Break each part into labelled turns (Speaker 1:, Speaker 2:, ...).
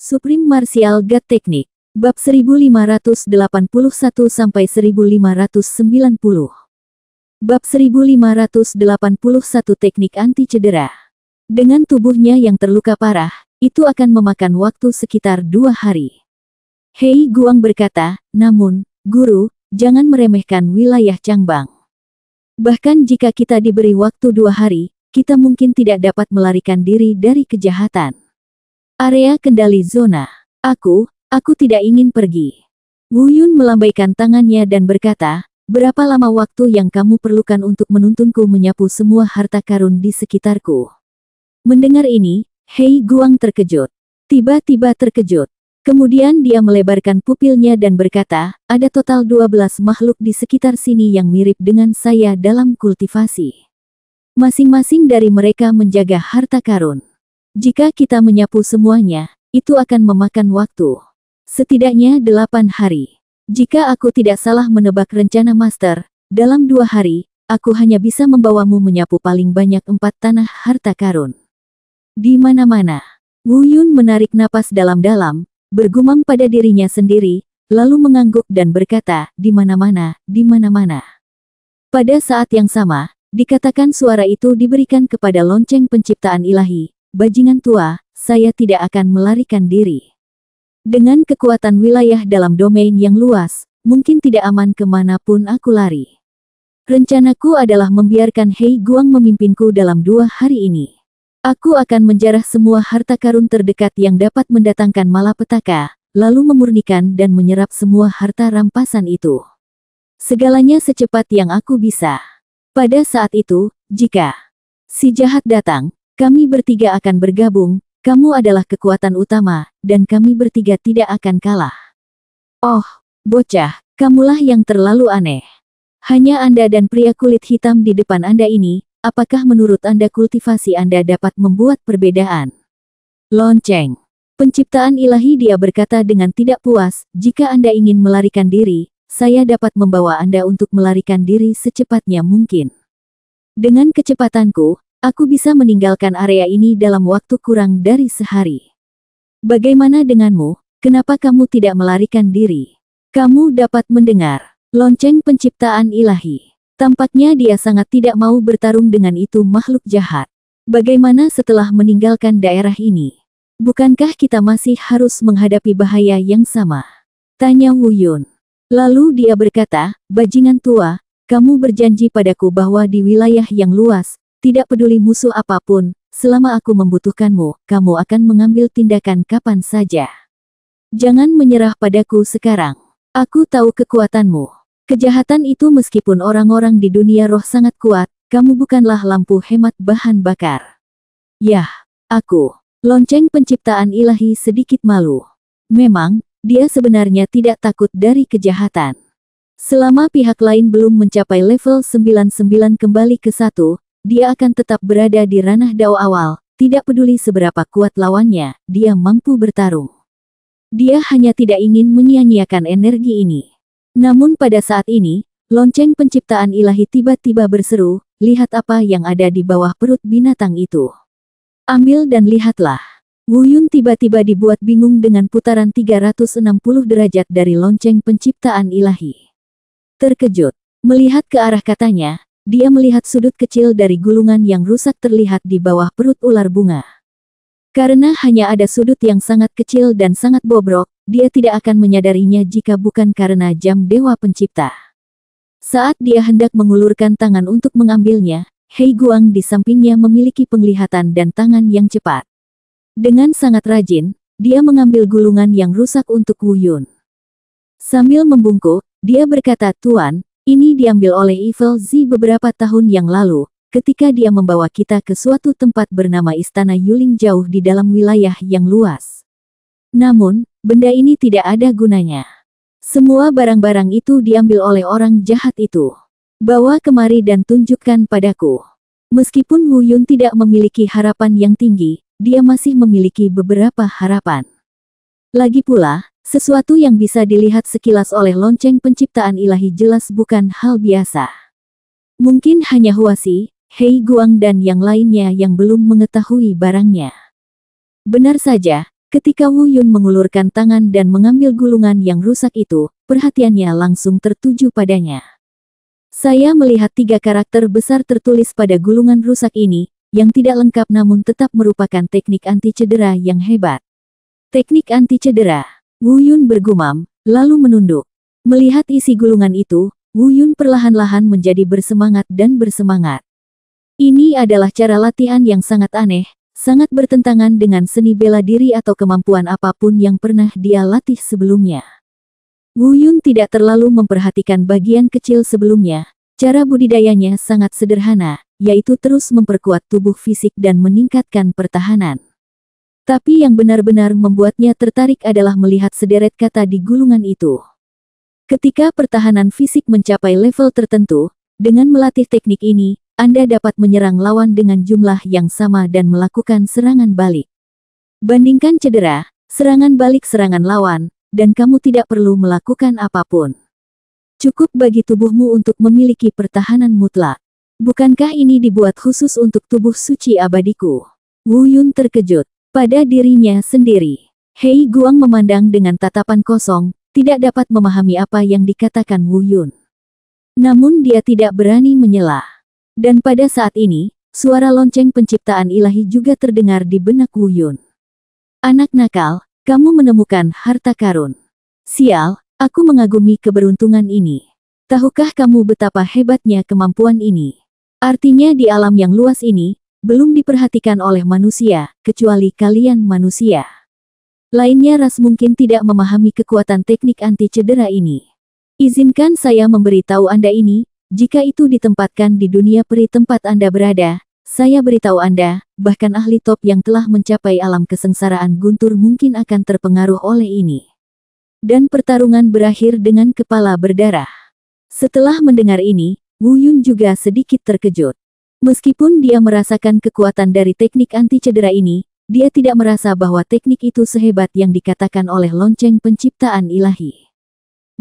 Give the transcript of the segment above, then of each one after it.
Speaker 1: Supreme Martial God Technique. Bab 1581-1590. Bab 1581 Teknik Anti Cedera. Dengan tubuhnya yang terluka parah, itu akan memakan waktu sekitar 2 hari. Hei Guang berkata, namun, Guru, jangan meremehkan wilayah Changbang. Bahkan jika kita diberi waktu 2 hari, kita mungkin tidak dapat melarikan diri dari kejahatan. Area kendali zona. Aku tidak ingin pergi. Wu Yun melambaikan tangannya dan berkata, berapa lama waktu yang kamu perlukan untuk menuntunku menyapu semua harta karun di sekitarku? Mendengar ini, Hei Guang terkejut. Tiba-tiba terkejut. Kemudian dia melebarkan pupilnya dan berkata, ada total 12 makhluk di sekitar sini yang mirip dengan saya dalam kultivasi. Masing-masing dari mereka menjaga harta karun. Jika kita menyapu semuanya, itu akan memakan waktu. Setidaknya 8 hari. Jika aku tidak salah menebak rencana Master, dalam 2 hari, aku hanya bisa membawamu menyapu paling banyak 4 tanah harta karun. Di mana-mana. Wu Yun menarik napas dalam-dalam, bergumam pada dirinya sendiri, lalu mengangguk dan berkata, di mana-mana, di mana-mana. Pada saat yang sama, dikatakan suara itu diberikan kepada lonceng penciptaan ilahi. Bajingan tua, saya tidak akan melarikan diri. Dengan kekuatan wilayah dalam domain yang luas, mungkin tidak aman kemanapun aku lari. Rencanaku adalah membiarkan Hei Guang memimpinku dalam 2 hari ini. Aku akan menjarah semua harta karun terdekat yang dapat mendatangkan malapetaka, lalu memurnikan dan menyerap semua harta rampasan itu. Segalanya secepat yang aku bisa. Pada saat itu, jika si jahat datang, kami bertiga akan bergabung, kamu adalah kekuatan utama, dan kami bertiga tidak akan kalah. Oh, bocah, kamulah yang terlalu aneh. Hanya Anda dan pria kulit hitam di depan Anda ini, apakah menurut Anda kultivasi Anda dapat membuat perbedaan? Lonceng. Penciptaan ilahi, dia berkata dengan tidak puas, jika Anda ingin melarikan diri, saya dapat membawa Anda untuk melarikan diri secepatnya mungkin. Dengan kecepatanku, aku bisa meninggalkan area ini dalam waktu kurang dari sehari. Bagaimana denganmu? Kenapa kamu tidak melarikan diri? Kamu dapat mendengar lonceng penciptaan ilahi. Tampaknya dia sangat tidak mau bertarung dengan itu makhluk jahat. Bagaimana setelah meninggalkan daerah ini? Bukankah kita masih harus menghadapi bahaya yang sama? Tanya Wu Yun. Lalu dia berkata, bajingan tua, kamu berjanji padaku bahwa di wilayah yang luas, tidak peduli musuh apapun, selama aku membutuhkanmu, kamu akan mengambil tindakan kapan saja. Jangan menyerah padaku sekarang. Aku tahu kekuatanmu. Kejahatan itu meskipun orang-orang di dunia roh sangat kuat, kamu bukanlah lampu hemat bahan bakar. Yah, aku. Lonceng penciptaan ilahi sedikit malu. Memang, dia sebenarnya tidak takut dari kejahatan. Selama pihak lain belum mencapai level 99 kembali ke 1, dia akan tetap berada di ranah Dao awal, tidak peduli seberapa kuat lawannya, dia mampu bertarung. Dia hanya tidak ingin menyia-nyiakan energi ini. Namun pada saat ini, lonceng penciptaan ilahi tiba-tiba berseru, lihat apa yang ada di bawah perut binatang itu. Ambil dan lihatlah. Wu Yun tiba-tiba dibuat bingung dengan putaran 360 derajat dari lonceng penciptaan ilahi. Terkejut, melihat ke arah katanya, dia melihat sudut kecil dari gulungan yang rusak terlihat di bawah perut ular bunga. Karena hanya ada sudut yang sangat kecil dan sangat bobrok, dia tidak akan menyadarinya jika bukan karena jam Dewa Pencipta. Saat dia hendak mengulurkan tangan untuk mengambilnya, Hei Guang di sampingnya memiliki penglihatan dan tangan yang cepat. Dengan sangat rajin, dia mengambil gulungan yang rusak untuk Wu Yun. Sambil membungkuk, dia berkata, Tuan, ini diambil oleh Evil Z beberapa tahun yang lalu, ketika dia membawa kita ke suatu tempat bernama Istana Yuling jauh di dalam wilayah yang luas. Namun, benda ini tidak ada gunanya. Semua barang-barang itu diambil oleh orang jahat itu. Bawa kemari dan tunjukkan padaku. Meskipun Wu Yun tidak memiliki harapan yang tinggi, dia masih memiliki beberapa harapan. Lagi pula, sesuatu yang bisa dilihat sekilas oleh lonceng penciptaan ilahi jelas bukan hal biasa. Mungkin hanya Huasi, Hei Guang dan yang lainnya yang belum mengetahui barangnya. Benar saja, Ketika Wu Yun mengulurkan tangan dan mengambil gulungan yang rusak itu, perhatiannya langsung tertuju padanya. Saya melihat 3 karakter besar tertulis pada gulungan rusak ini, yang tidak lengkap namun tetap merupakan teknik anti cedera yang hebat. Teknik anti cedera. Wu Yun bergumam, lalu menunduk. Melihat isi gulungan itu, Wu Yun perlahan-lahan menjadi bersemangat dan bersemangat. Ini adalah cara latihan yang sangat aneh, sangat bertentangan dengan seni bela diri atau kemampuan apapun yang pernah dia latih sebelumnya. Wu Yun tidak terlalu memperhatikan bagian kecil sebelumnya. Cara budidayanya sangat sederhana, yaitu terus memperkuat tubuh fisik dan meningkatkan pertahanan. Tapi yang benar-benar membuatnya tertarik adalah melihat sederet kata di gulungan itu. Ketika pertahanan fisik mencapai level tertentu, dengan melatih teknik ini, Anda dapat menyerang lawan dengan jumlah yang sama dan melakukan serangan balik. Bandingkan cedera, serangan balik serangan lawan, dan kamu tidak perlu melakukan apapun. Cukup bagi tubuhmu untuk memiliki pertahanan mutlak. Bukankah ini dibuat khusus untuk tubuh suci abadiku? Wu Yun terkejut pada dirinya sendiri. Hei Guang memandang dengan tatapan kosong, tidak dapat memahami apa yang dikatakan Wu Yun. Namun dia tidak berani menyela. Dan pada saat ini, suara lonceng penciptaan ilahi juga terdengar di benak Wu Yun. Anak nakal, kamu menemukan harta karun. Sial, aku mengagumi keberuntungan ini. Tahukah kamu betapa hebatnya kemampuan ini? Artinya di alam yang luas ini, belum diperhatikan oleh manusia, kecuali kalian manusia. Lainnya ras mungkin tidak memahami kekuatan teknik anti cedera ini. Izinkan saya memberitahu Anda ini, jika itu ditempatkan di dunia peri tempat Anda berada, saya beritahu Anda, bahkan ahli top yang telah mencapai alam kesengsaraan guntur mungkin akan terpengaruh oleh ini. Dan pertarungan berakhir dengan kepala berdarah. Setelah mendengar ini, Wu Yun juga sedikit terkejut. Meskipun dia merasakan kekuatan dari teknik anti cedera ini, dia tidak merasa bahwa teknik itu sehebat yang dikatakan oleh lonceng penciptaan ilahi.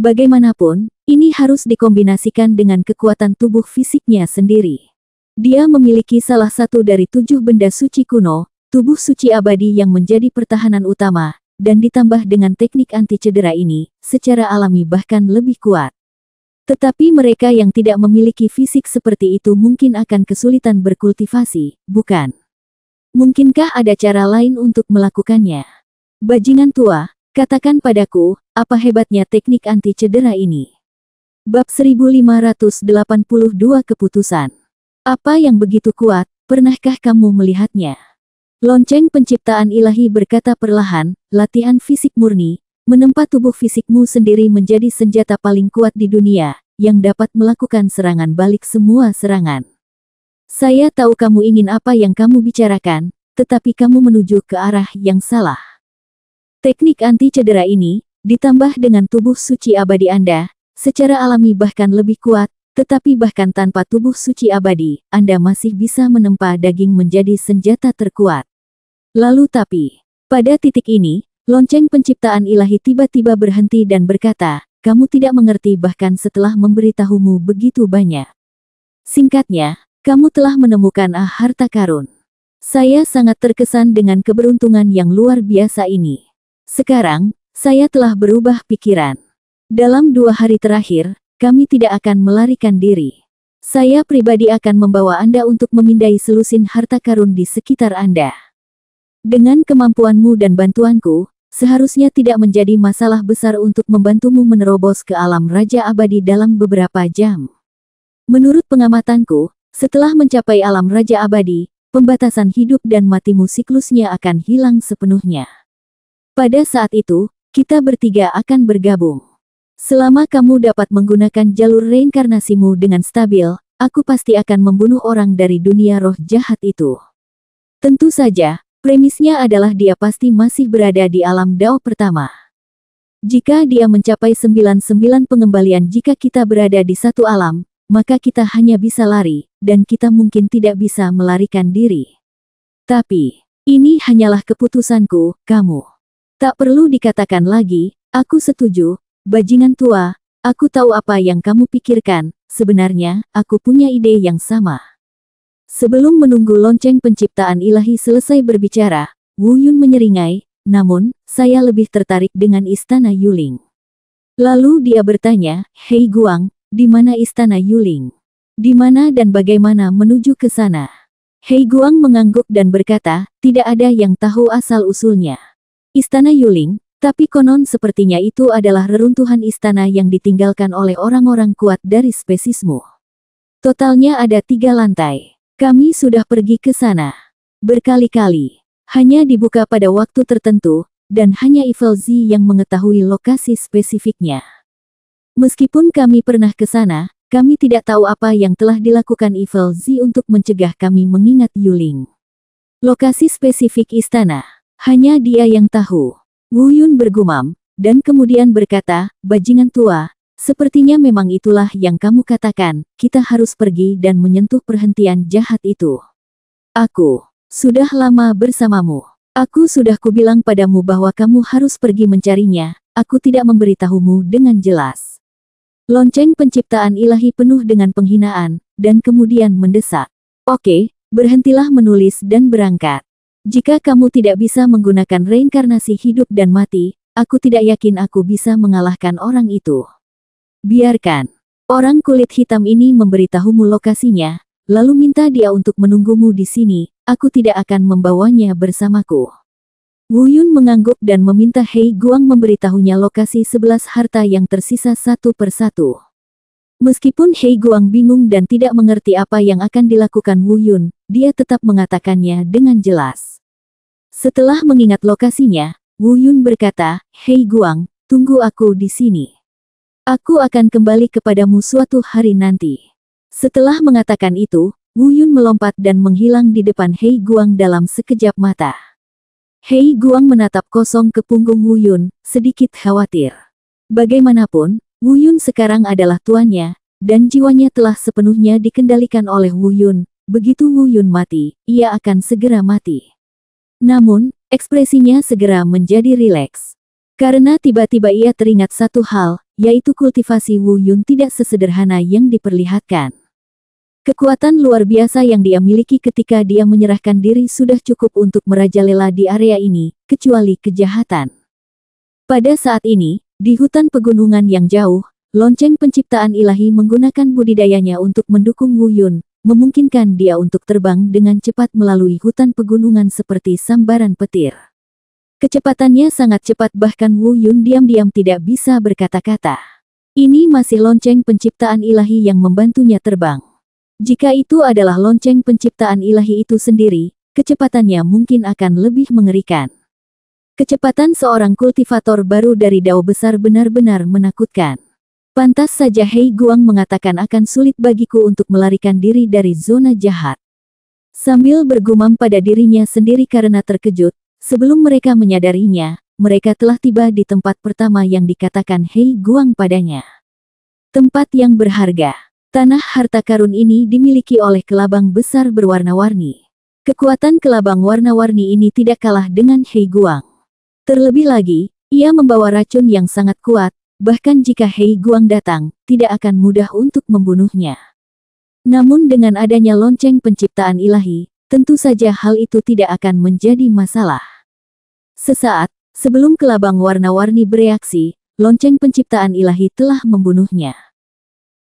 Speaker 1: Bagaimanapun, ini harus dikombinasikan dengan kekuatan tubuh fisiknya sendiri. Dia memiliki salah satu dari 7 benda suci kuno, tubuh suci abadi yang menjadi pertahanan utama, dan ditambah dengan teknik anti cedera ini, secara alami bahkan lebih kuat. Tetapi mereka yang tidak memiliki fisik seperti itu mungkin akan kesulitan berkultivasi, bukan? Mungkinkah ada cara lain untuk melakukannya? Bajingan tua, katakan padaku, apa hebatnya teknik anti cedera ini? Bab 1582 Keputusan. Apa yang begitu kuat, pernahkah kamu melihatnya? Lonceng penciptaan ilahi berkata perlahan, latihan fisik murni, menempa tubuh fisikmu sendiri menjadi senjata paling kuat di dunia, yang dapat melakukan serangan balik semua serangan. Saya tahu kamu ingin apa yang kamu bicarakan, tetapi kamu menuju ke arah yang salah. Teknik anti cedera ini, ditambah dengan tubuh suci abadi Anda, secara alami bahkan lebih kuat, tetapi bahkan tanpa tubuh suci abadi, Anda masih bisa menempa daging menjadi senjata terkuat. Lalu tapi, pada titik ini, lonceng penciptaan ilahi tiba-tiba berhenti dan berkata, kamu tidak mengerti bahkan setelah memberitahumu begitu banyak. Singkatnya, kamu telah menemukan harta karun. Saya sangat terkesan dengan keberuntungan yang luar biasa ini. Sekarang, saya telah berubah pikiran. Dalam 2 hari terakhir, kami tidak akan melarikan diri. Saya pribadi akan membawa Anda untuk memindai selusin harta karun di sekitar Anda. Dengan kemampuanmu dan bantuanku, seharusnya tidak menjadi masalah besar untuk membantumu menerobos ke alam Raja Abadi dalam beberapa jam. Menurut pengamatanku, setelah mencapai alam Raja Abadi, pembatasan hidup dan matimu siklusnya akan hilang sepenuhnya. Pada saat itu, kita bertiga akan bergabung. Selama kamu dapat menggunakan jalur reinkarnasimu dengan stabil, aku pasti akan membunuh orang dari dunia roh jahat itu. Tentu saja, premisnya adalah dia pasti masih berada di alam Dao pertama. Jika dia mencapai 99 pengembalian jika kita berada di satu alam, maka kita hanya bisa lari, dan kita mungkin tidak bisa melarikan diri. Tapi, ini hanyalah keputusanku, kamu. Tak perlu dikatakan lagi, aku setuju, bajingan tua, aku tahu apa yang kamu pikirkan, sebenarnya, aku punya ide yang sama. Sebelum menunggu lonceng penciptaan ilahi selesai berbicara, Wu Yun menyeringai, namun, saya lebih tertarik dengan Istana Yuling. Lalu dia bertanya, Hei Guang, di mana Istana Yuling? Di mana dan bagaimana menuju ke sana? Hei Guang mengangguk dan berkata, tidak ada yang tahu asal-usulnya. Istana Yuling, tapi konon sepertinya itu adalah reruntuhan istana yang ditinggalkan oleh orang-orang kuat dari spesiesmu. Totalnya ada 3 lantai. Kami sudah pergi ke sana berkali-kali. Hanya dibuka pada waktu tertentu, dan hanya Evil Z yang mengetahui lokasi spesifiknya. Meskipun kami pernah ke sana, kami tidak tahu apa yang telah dilakukan Evil Z untuk mencegah kami mengingat Yuling. Lokasi spesifik istana, hanya dia yang tahu. Wu Yun bergumam, dan kemudian berkata, bajingan tua, sepertinya memang itulah yang kamu katakan, kita harus pergi dan menyentuh perhentian jahat itu. Aku sudah lama bersamamu. Aku sudah kubilang padamu bahwa kamu harus pergi mencarinya, aku tidak memberitahumu dengan jelas. Lonceng penciptaan ilahi penuh dengan penghinaan, dan kemudian mendesak. Oke, berhentilah menulis dan berangkat. Jika kamu tidak bisa menggunakan reinkarnasi hidup dan mati, aku tidak yakin aku bisa mengalahkan orang itu. Biarkan orang kulit hitam ini memberitahumu lokasinya, lalu minta dia untuk menunggumu di sini, aku tidak akan membawanya bersamaku. Wu Yun mengangguk dan meminta Hei Guang memberitahunya lokasi 11 harta yang tersisa satu persatu. Meskipun Hei Guang bingung dan tidak mengerti apa yang akan dilakukan Wu Yun, dia tetap mengatakannya dengan jelas. Setelah mengingat lokasinya, Wu Yun berkata, Hei Guang, tunggu aku di sini. Aku akan kembali kepadamu suatu hari nanti. Setelah mengatakan itu, Wu Yun melompat dan menghilang di depan Hei Guang dalam sekejap mata. Hei Guang menatap kosong ke punggung Wu Yun, sedikit khawatir. Bagaimanapun, Wu Yun sekarang adalah tuannya, dan jiwanya telah sepenuhnya dikendalikan oleh Wu Yun. Begitu Wu Yun mati, ia akan segera mati. Namun, ekspresinya segera menjadi rileks. Karena tiba-tiba ia teringat satu hal, yaitu kultivasi Wu Yun tidak sesederhana yang diperlihatkan. Kekuatan luar biasa yang dia miliki ketika dia menyerahkan diri sudah cukup untuk merajalela di area ini, kecuali kejahatan. Pada saat ini, di hutan pegunungan yang jauh, lonceng penciptaan ilahi menggunakan budidayanya untuk mendukung Wu Yun, memungkinkan dia untuk terbang dengan cepat melalui hutan pegunungan seperti sambaran petir. Kecepatannya sangat cepat bahkan Wu Yun diam-diam tidak bisa berkata-kata. Ini masih lonceng penciptaan ilahi yang membantunya terbang. Jika itu adalah lonceng penciptaan ilahi itu sendiri, kecepatannya mungkin akan lebih mengerikan. Kecepatan seorang kultivator baru dari Dao besar benar-benar menakutkan. Pantas saja Hei Guang mengatakan akan sulit bagiku untuk melarikan diri dari zona jahat. Sambil bergumam pada dirinya sendiri karena terkejut, sebelum mereka menyadarinya, mereka telah tiba di tempat pertama yang dikatakan Hei Guang padanya. Tempat yang berharga. Tanah harta karun ini dimiliki oleh kelabang besar berwarna-warni. Kekuatan kelabang warna-warni ini tidak kalah dengan Hei Guang. Terlebih lagi, ia membawa racun yang sangat kuat, bahkan jika Hei Guang datang, tidak akan mudah untuk membunuhnya. Namun dengan adanya lonceng penciptaan ilahi, tentu saja hal itu tidak akan menjadi masalah. Sesaat, sebelum kelabang warna-warni bereaksi, lonceng penciptaan ilahi telah membunuhnya.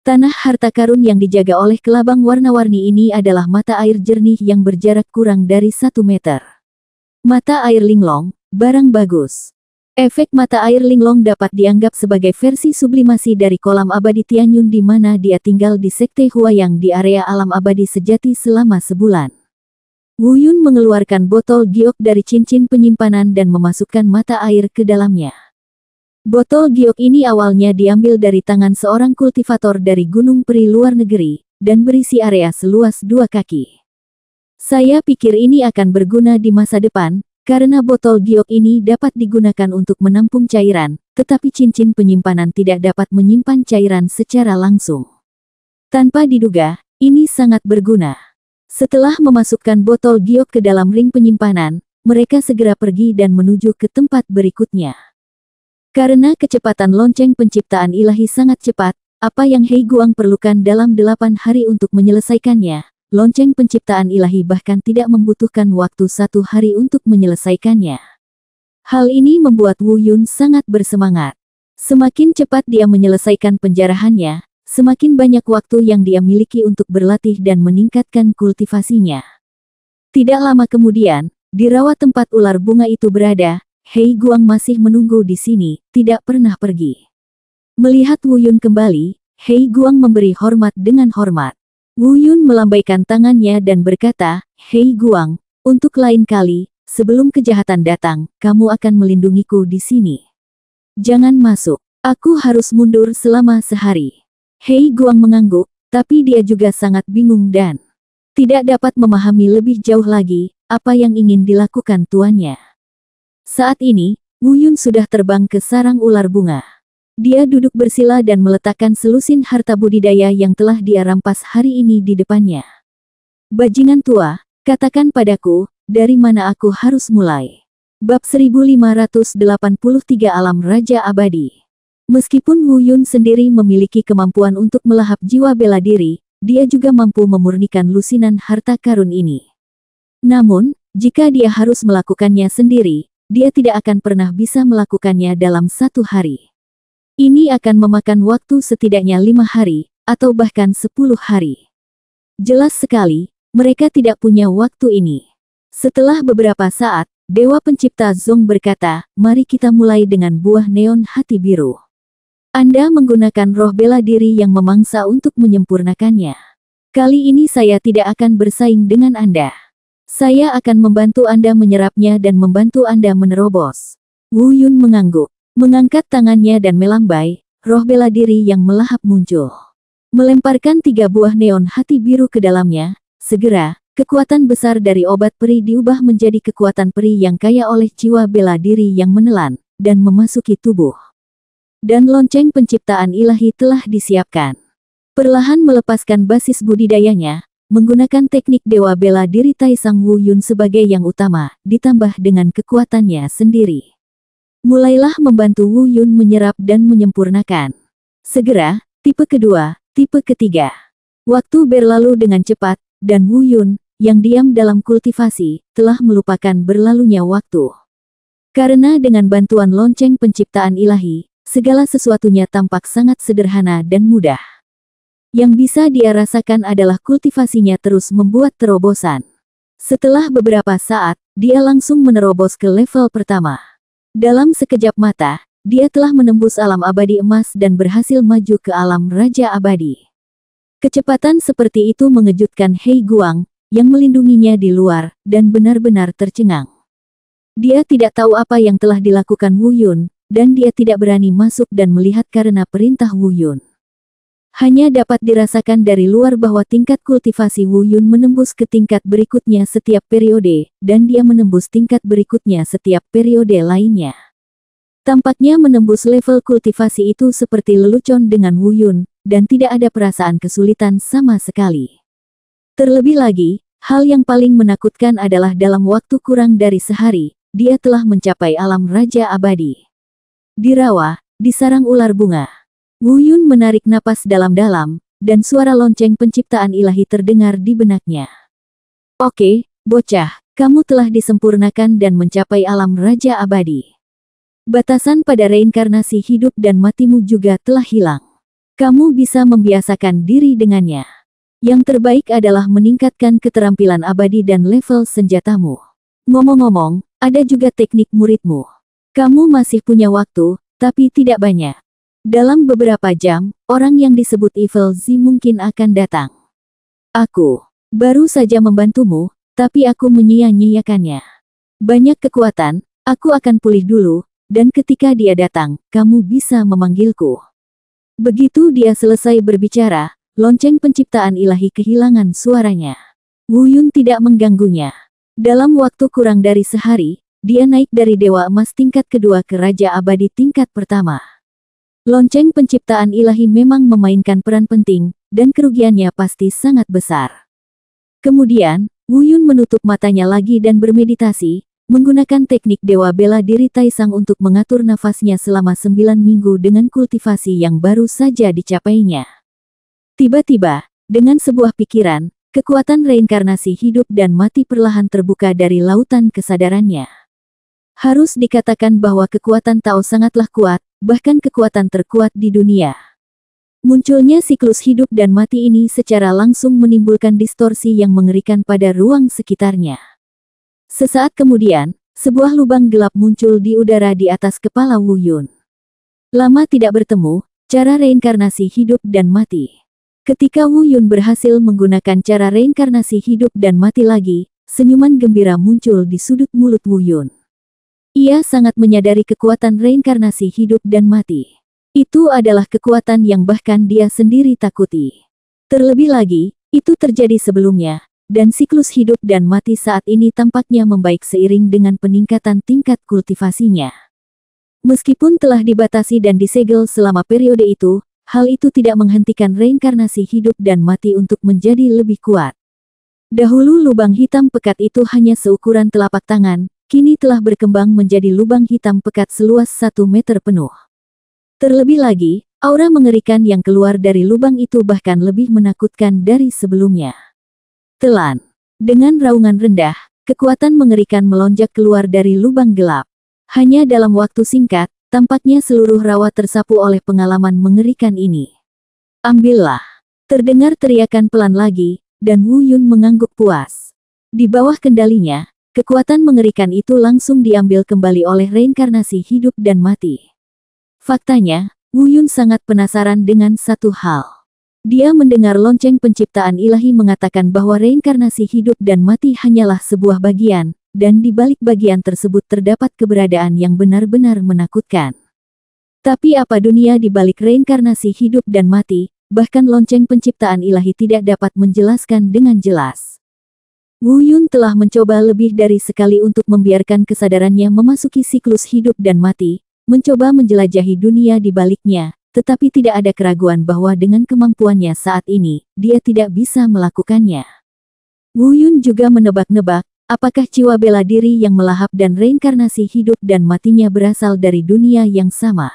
Speaker 1: Tanah harta karun yang dijaga oleh kelabang warna-warni ini adalah mata air jernih yang berjarak kurang dari 1 meter. Mata air linglong, barang bagus. Efek mata air linglong dapat dianggap sebagai versi sublimasi dari kolam abadi Tianyun di mana dia tinggal di Sekte Huayang di area alam abadi sejati selama sebulan. Wu Yun mengeluarkan botol giok dari cincin penyimpanan dan memasukkan mata air ke dalamnya. Botol giok ini awalnya diambil dari tangan seorang kultivator dari Gunung Peri luar negeri, dan berisi area seluas 2 kaki. Saya pikir ini akan berguna di masa depan, karena botol giok ini dapat digunakan untuk menampung cairan, tetapi cincin penyimpanan tidak dapat menyimpan cairan secara langsung. Tanpa diduga, ini sangat berguna. Setelah memasukkan botol giok ke dalam ring penyimpanan, mereka segera pergi dan menuju ke tempat berikutnya. Karena kecepatan lonceng penciptaan ilahi sangat cepat, apa yang Hei Guang perlukan dalam 8 hari untuk menyelesaikannya, lonceng penciptaan ilahi bahkan tidak membutuhkan waktu 1 hari untuk menyelesaikannya. Hal ini membuat Wu Yun sangat bersemangat. Semakin cepat dia menyelesaikan penjarahannya, semakin banyak waktu yang dia miliki untuk berlatih dan meningkatkan kultivasinya. Tidak lama kemudian, di rawa tempat ular bunga itu berada, Hei Guang masih menunggu di sini, tidak pernah pergi. Melihat Wu Yun kembali, Hei Guang memberi hormat dengan hormat. Wu Yun melambaikan tangannya dan berkata, "Hei Guang, untuk lain kali, sebelum kejahatan datang, kamu akan melindungiku di sini. Jangan masuk. Aku harus mundur selama sehari." Hei Guang mengangguk, tapi dia juga sangat bingung dan tidak dapat memahami lebih jauh lagi apa yang ingin dilakukan tuannya. Saat ini, Wu Yun sudah terbang ke sarang ular bunga. Dia duduk bersila dan meletakkan selusin harta budidaya yang telah dia rampas hari ini di depannya. "Bajingan tua, katakan padaku, dari mana aku harus mulai?" Bab 1583 Alam Raja Abadi. Meskipun Wu Yun sendiri memiliki kemampuan untuk melahap jiwa bela diri, dia juga mampu memurnikan lusinan harta karun ini. Namun, jika dia harus melakukannya sendiri, dia tidak akan pernah bisa melakukannya dalam satu hari. Ini akan memakan waktu setidaknya 5 hari, atau bahkan 10 hari. Jelas sekali, mereka tidak punya waktu ini. Setelah beberapa saat, Dewa Pencipta Zong berkata, "Mari kita mulai dengan buah neon hati biru. Anda menggunakan roh bela diri yang memangsa untuk menyempurnakannya. Kali ini saya tidak akan bersaing dengan Anda. Saya akan membantu Anda menyerapnya dan membantu Anda menerobos." Wu Yun mengangguk, mengangkat tangannya dan melambai, roh bela diri yang melahap muncul. Melemparkan 3 buah neon hati biru ke dalamnya, segera, kekuatan besar dari obat peri diubah menjadi kekuatan peri yang kaya oleh jiwa bela diri yang menelan, dan memasuki tubuh. Dan lonceng penciptaan ilahi telah disiapkan. Perlahan melepaskan basis budidayanya, menggunakan teknik dewa bela diri Taisang Wu Yun sebagai yang utama, ditambah dengan kekuatannya sendiri. Mulailah membantu Wu Yun menyerap dan menyempurnakan. Segera, tipe kedua, tipe ketiga. Waktu berlalu dengan cepat, dan Wu Yun, yang diam dalam kultivasi, telah melupakan berlalunya waktu. Karena dengan bantuan lonceng penciptaan ilahi, segala sesuatunya tampak sangat sederhana dan mudah. Yang bisa dia rasakan adalah kultivasinya terus membuat terobosan. Setelah beberapa saat, dia langsung menerobos ke level pertama. Dalam sekejap mata, dia telah menembus alam abadi emas dan berhasil maju ke alam Raja Abadi. Kecepatan seperti itu mengejutkan Hei Guang, yang melindunginya di luar, dan benar-benar tercengang. Dia tidak tahu apa yang telah dilakukan Wu Yun, dan dia tidak berani masuk dan melihat karena perintah Wu Yun. Hanya dapat dirasakan dari luar bahwa tingkat kultivasi Wu Yun menembus ke tingkat berikutnya setiap periode, dan dia menembus tingkat berikutnya setiap periode lainnya. Tampaknya menembus level kultivasi itu seperti lelucon dengan Wu Yun, dan tidak ada perasaan kesulitan sama sekali. Terlebih lagi, hal yang paling menakutkan adalah dalam waktu kurang dari sehari, dia telah mencapai alam Raja Abadi. Di rawa, di sarang ular bunga, Wu Yun menarik napas dalam-dalam, dan suara lonceng penciptaan ilahi terdengar di benaknya. "Oke, bocah, kamu telah disempurnakan dan mencapai alam Raja Abadi. Batasan pada reinkarnasi hidup dan matimu juga telah hilang. Kamu bisa membiasakan diri dengannya. Yang terbaik adalah meningkatkan keterampilan abadi dan level senjatamu. Ngomong-ngomong, ada juga teknik muridmu. Kamu masih punya waktu, tapi tidak banyak. Dalam beberapa jam, orang yang disebut Evil Z mungkin akan datang. Aku baru saja membantumu, tapi aku menyia-nyiakannya. Banyak kekuatan, aku akan pulih dulu, dan ketika dia datang, kamu bisa memanggilku." Begitu dia selesai berbicara, lonceng penciptaan ilahi kehilangan suaranya. Wu Yun tidak mengganggunya. Dalam waktu kurang dari sehari, dia naik dari Dewa Emas tingkat kedua ke Raja Abadi tingkat pertama. Lonceng penciptaan ilahi memang memainkan peran penting, dan kerugiannya pasti sangat besar. Kemudian, Wu Yun menutup matanya lagi dan bermeditasi, menggunakan teknik Dewa Bela Diri Taisang untuk mengatur nafasnya selama 9 minggu dengan kultivasi yang baru saja dicapainya. Tiba-tiba, dengan sebuah pikiran, kekuatan reinkarnasi hidup dan mati perlahan terbuka dari lautan kesadarannya. Harus dikatakan bahwa kekuatan Tao sangatlah kuat, bahkan kekuatan terkuat di dunia. Munculnya siklus hidup dan mati ini secara langsung menimbulkan distorsi yang mengerikan pada ruang sekitarnya. Sesaat kemudian, sebuah lubang gelap muncul di udara di atas kepala Wu Yun. Lama tidak bertemu, cara reinkarnasi hidup dan mati. Ketika Wu Yun berhasil menggunakan cara reinkarnasi hidup dan mati lagi, senyuman gembira muncul di sudut mulut Wu Yun. Ia sangat menyadari kekuatan reinkarnasi hidup dan mati. Itu adalah kekuatan yang bahkan dia sendiri takuti. Terlebih lagi, itu terjadi sebelumnya, dan siklus hidup dan mati saat ini tampaknya membaik seiring dengan peningkatan tingkat kultivasinya. Meskipun telah dibatasi dan disegel selama periode itu, hal itu tidak menghentikan reinkarnasi hidup dan mati untuk menjadi lebih kuat. Dahulu lubang hitam pekat itu hanya seukuran telapak tangan, kini telah berkembang menjadi lubang hitam pekat seluas 1 meter penuh. Terlebih lagi, aura mengerikan yang keluar dari lubang itu bahkan lebih menakutkan dari sebelumnya. Telan. Dengan raungan rendah, kekuatan mengerikan melonjak keluar dari lubang gelap. Hanya dalam waktu singkat, tampaknya seluruh rawa tersapu oleh pengalaman mengerikan ini. Ambillah. Terdengar teriakan pelan lagi, dan Wu Yun mengangguk puas. Di bawah kendalinya, kekuatan mengerikan itu langsung diambil kembali oleh reinkarnasi hidup dan mati. Faktanya, Wu Yun sangat penasaran dengan satu hal. Dia mendengar lonceng penciptaan ilahi mengatakan bahwa reinkarnasi hidup dan mati hanyalah sebuah bagian, dan di balik bagian tersebut terdapat keberadaan yang benar-benar menakutkan. Tapi apa dunia di balik reinkarnasi hidup dan mati, bahkan lonceng penciptaan ilahi tidak dapat menjelaskan dengan jelas. Wu Yun telah mencoba lebih dari sekali untuk membiarkan kesadarannya memasuki siklus hidup dan mati, mencoba menjelajahi dunia di baliknya, tetapi tidak ada keraguan bahwa dengan kemampuannya saat ini, dia tidak bisa melakukannya. Wu Yun juga menebak-nebak, apakah jiwa bela diri yang melahap dan reinkarnasi hidup dan matinya berasal dari dunia yang sama.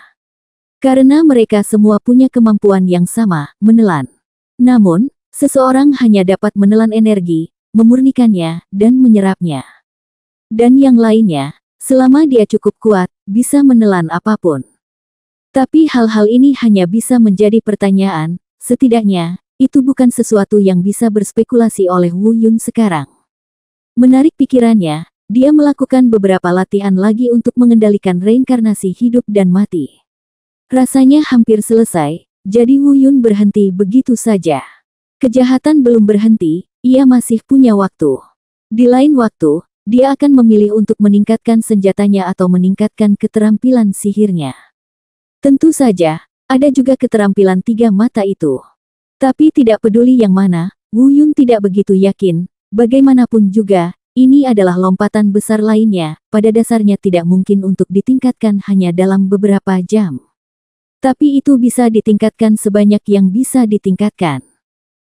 Speaker 1: Karena mereka semua punya kemampuan yang sama, menelan. Namun, seseorang hanya dapat menelan energi, memurnikannya, dan menyerapnya. Dan yang lainnya, selama dia cukup kuat, bisa menelan apapun. Tapi hal-hal ini hanya bisa menjadi pertanyaan, setidaknya, itu bukan sesuatu yang bisa berspekulasi oleh Wu Yun sekarang. Menarik pikirannya, dia melakukan beberapa latihan lagi untuk mengendalikan reinkarnasi hidup dan mati. Rasanya hampir selesai, jadi Wu Yun berhenti begitu saja. Kejahatan belum berhenti, ia masih punya waktu. Di lain waktu, dia akan memilih untuk meningkatkan senjatanya atau meningkatkan keterampilan sihirnya. Tentu saja, ada juga keterampilan 3 mata itu. Tapi tidak peduli yang mana, Wu Yun tidak begitu yakin. Bagaimanapun juga, ini adalah lompatan besar lainnya, pada dasarnya tidak mungkin untuk ditingkatkan hanya dalam beberapa jam. Tapi itu bisa ditingkatkan sebanyak yang bisa ditingkatkan.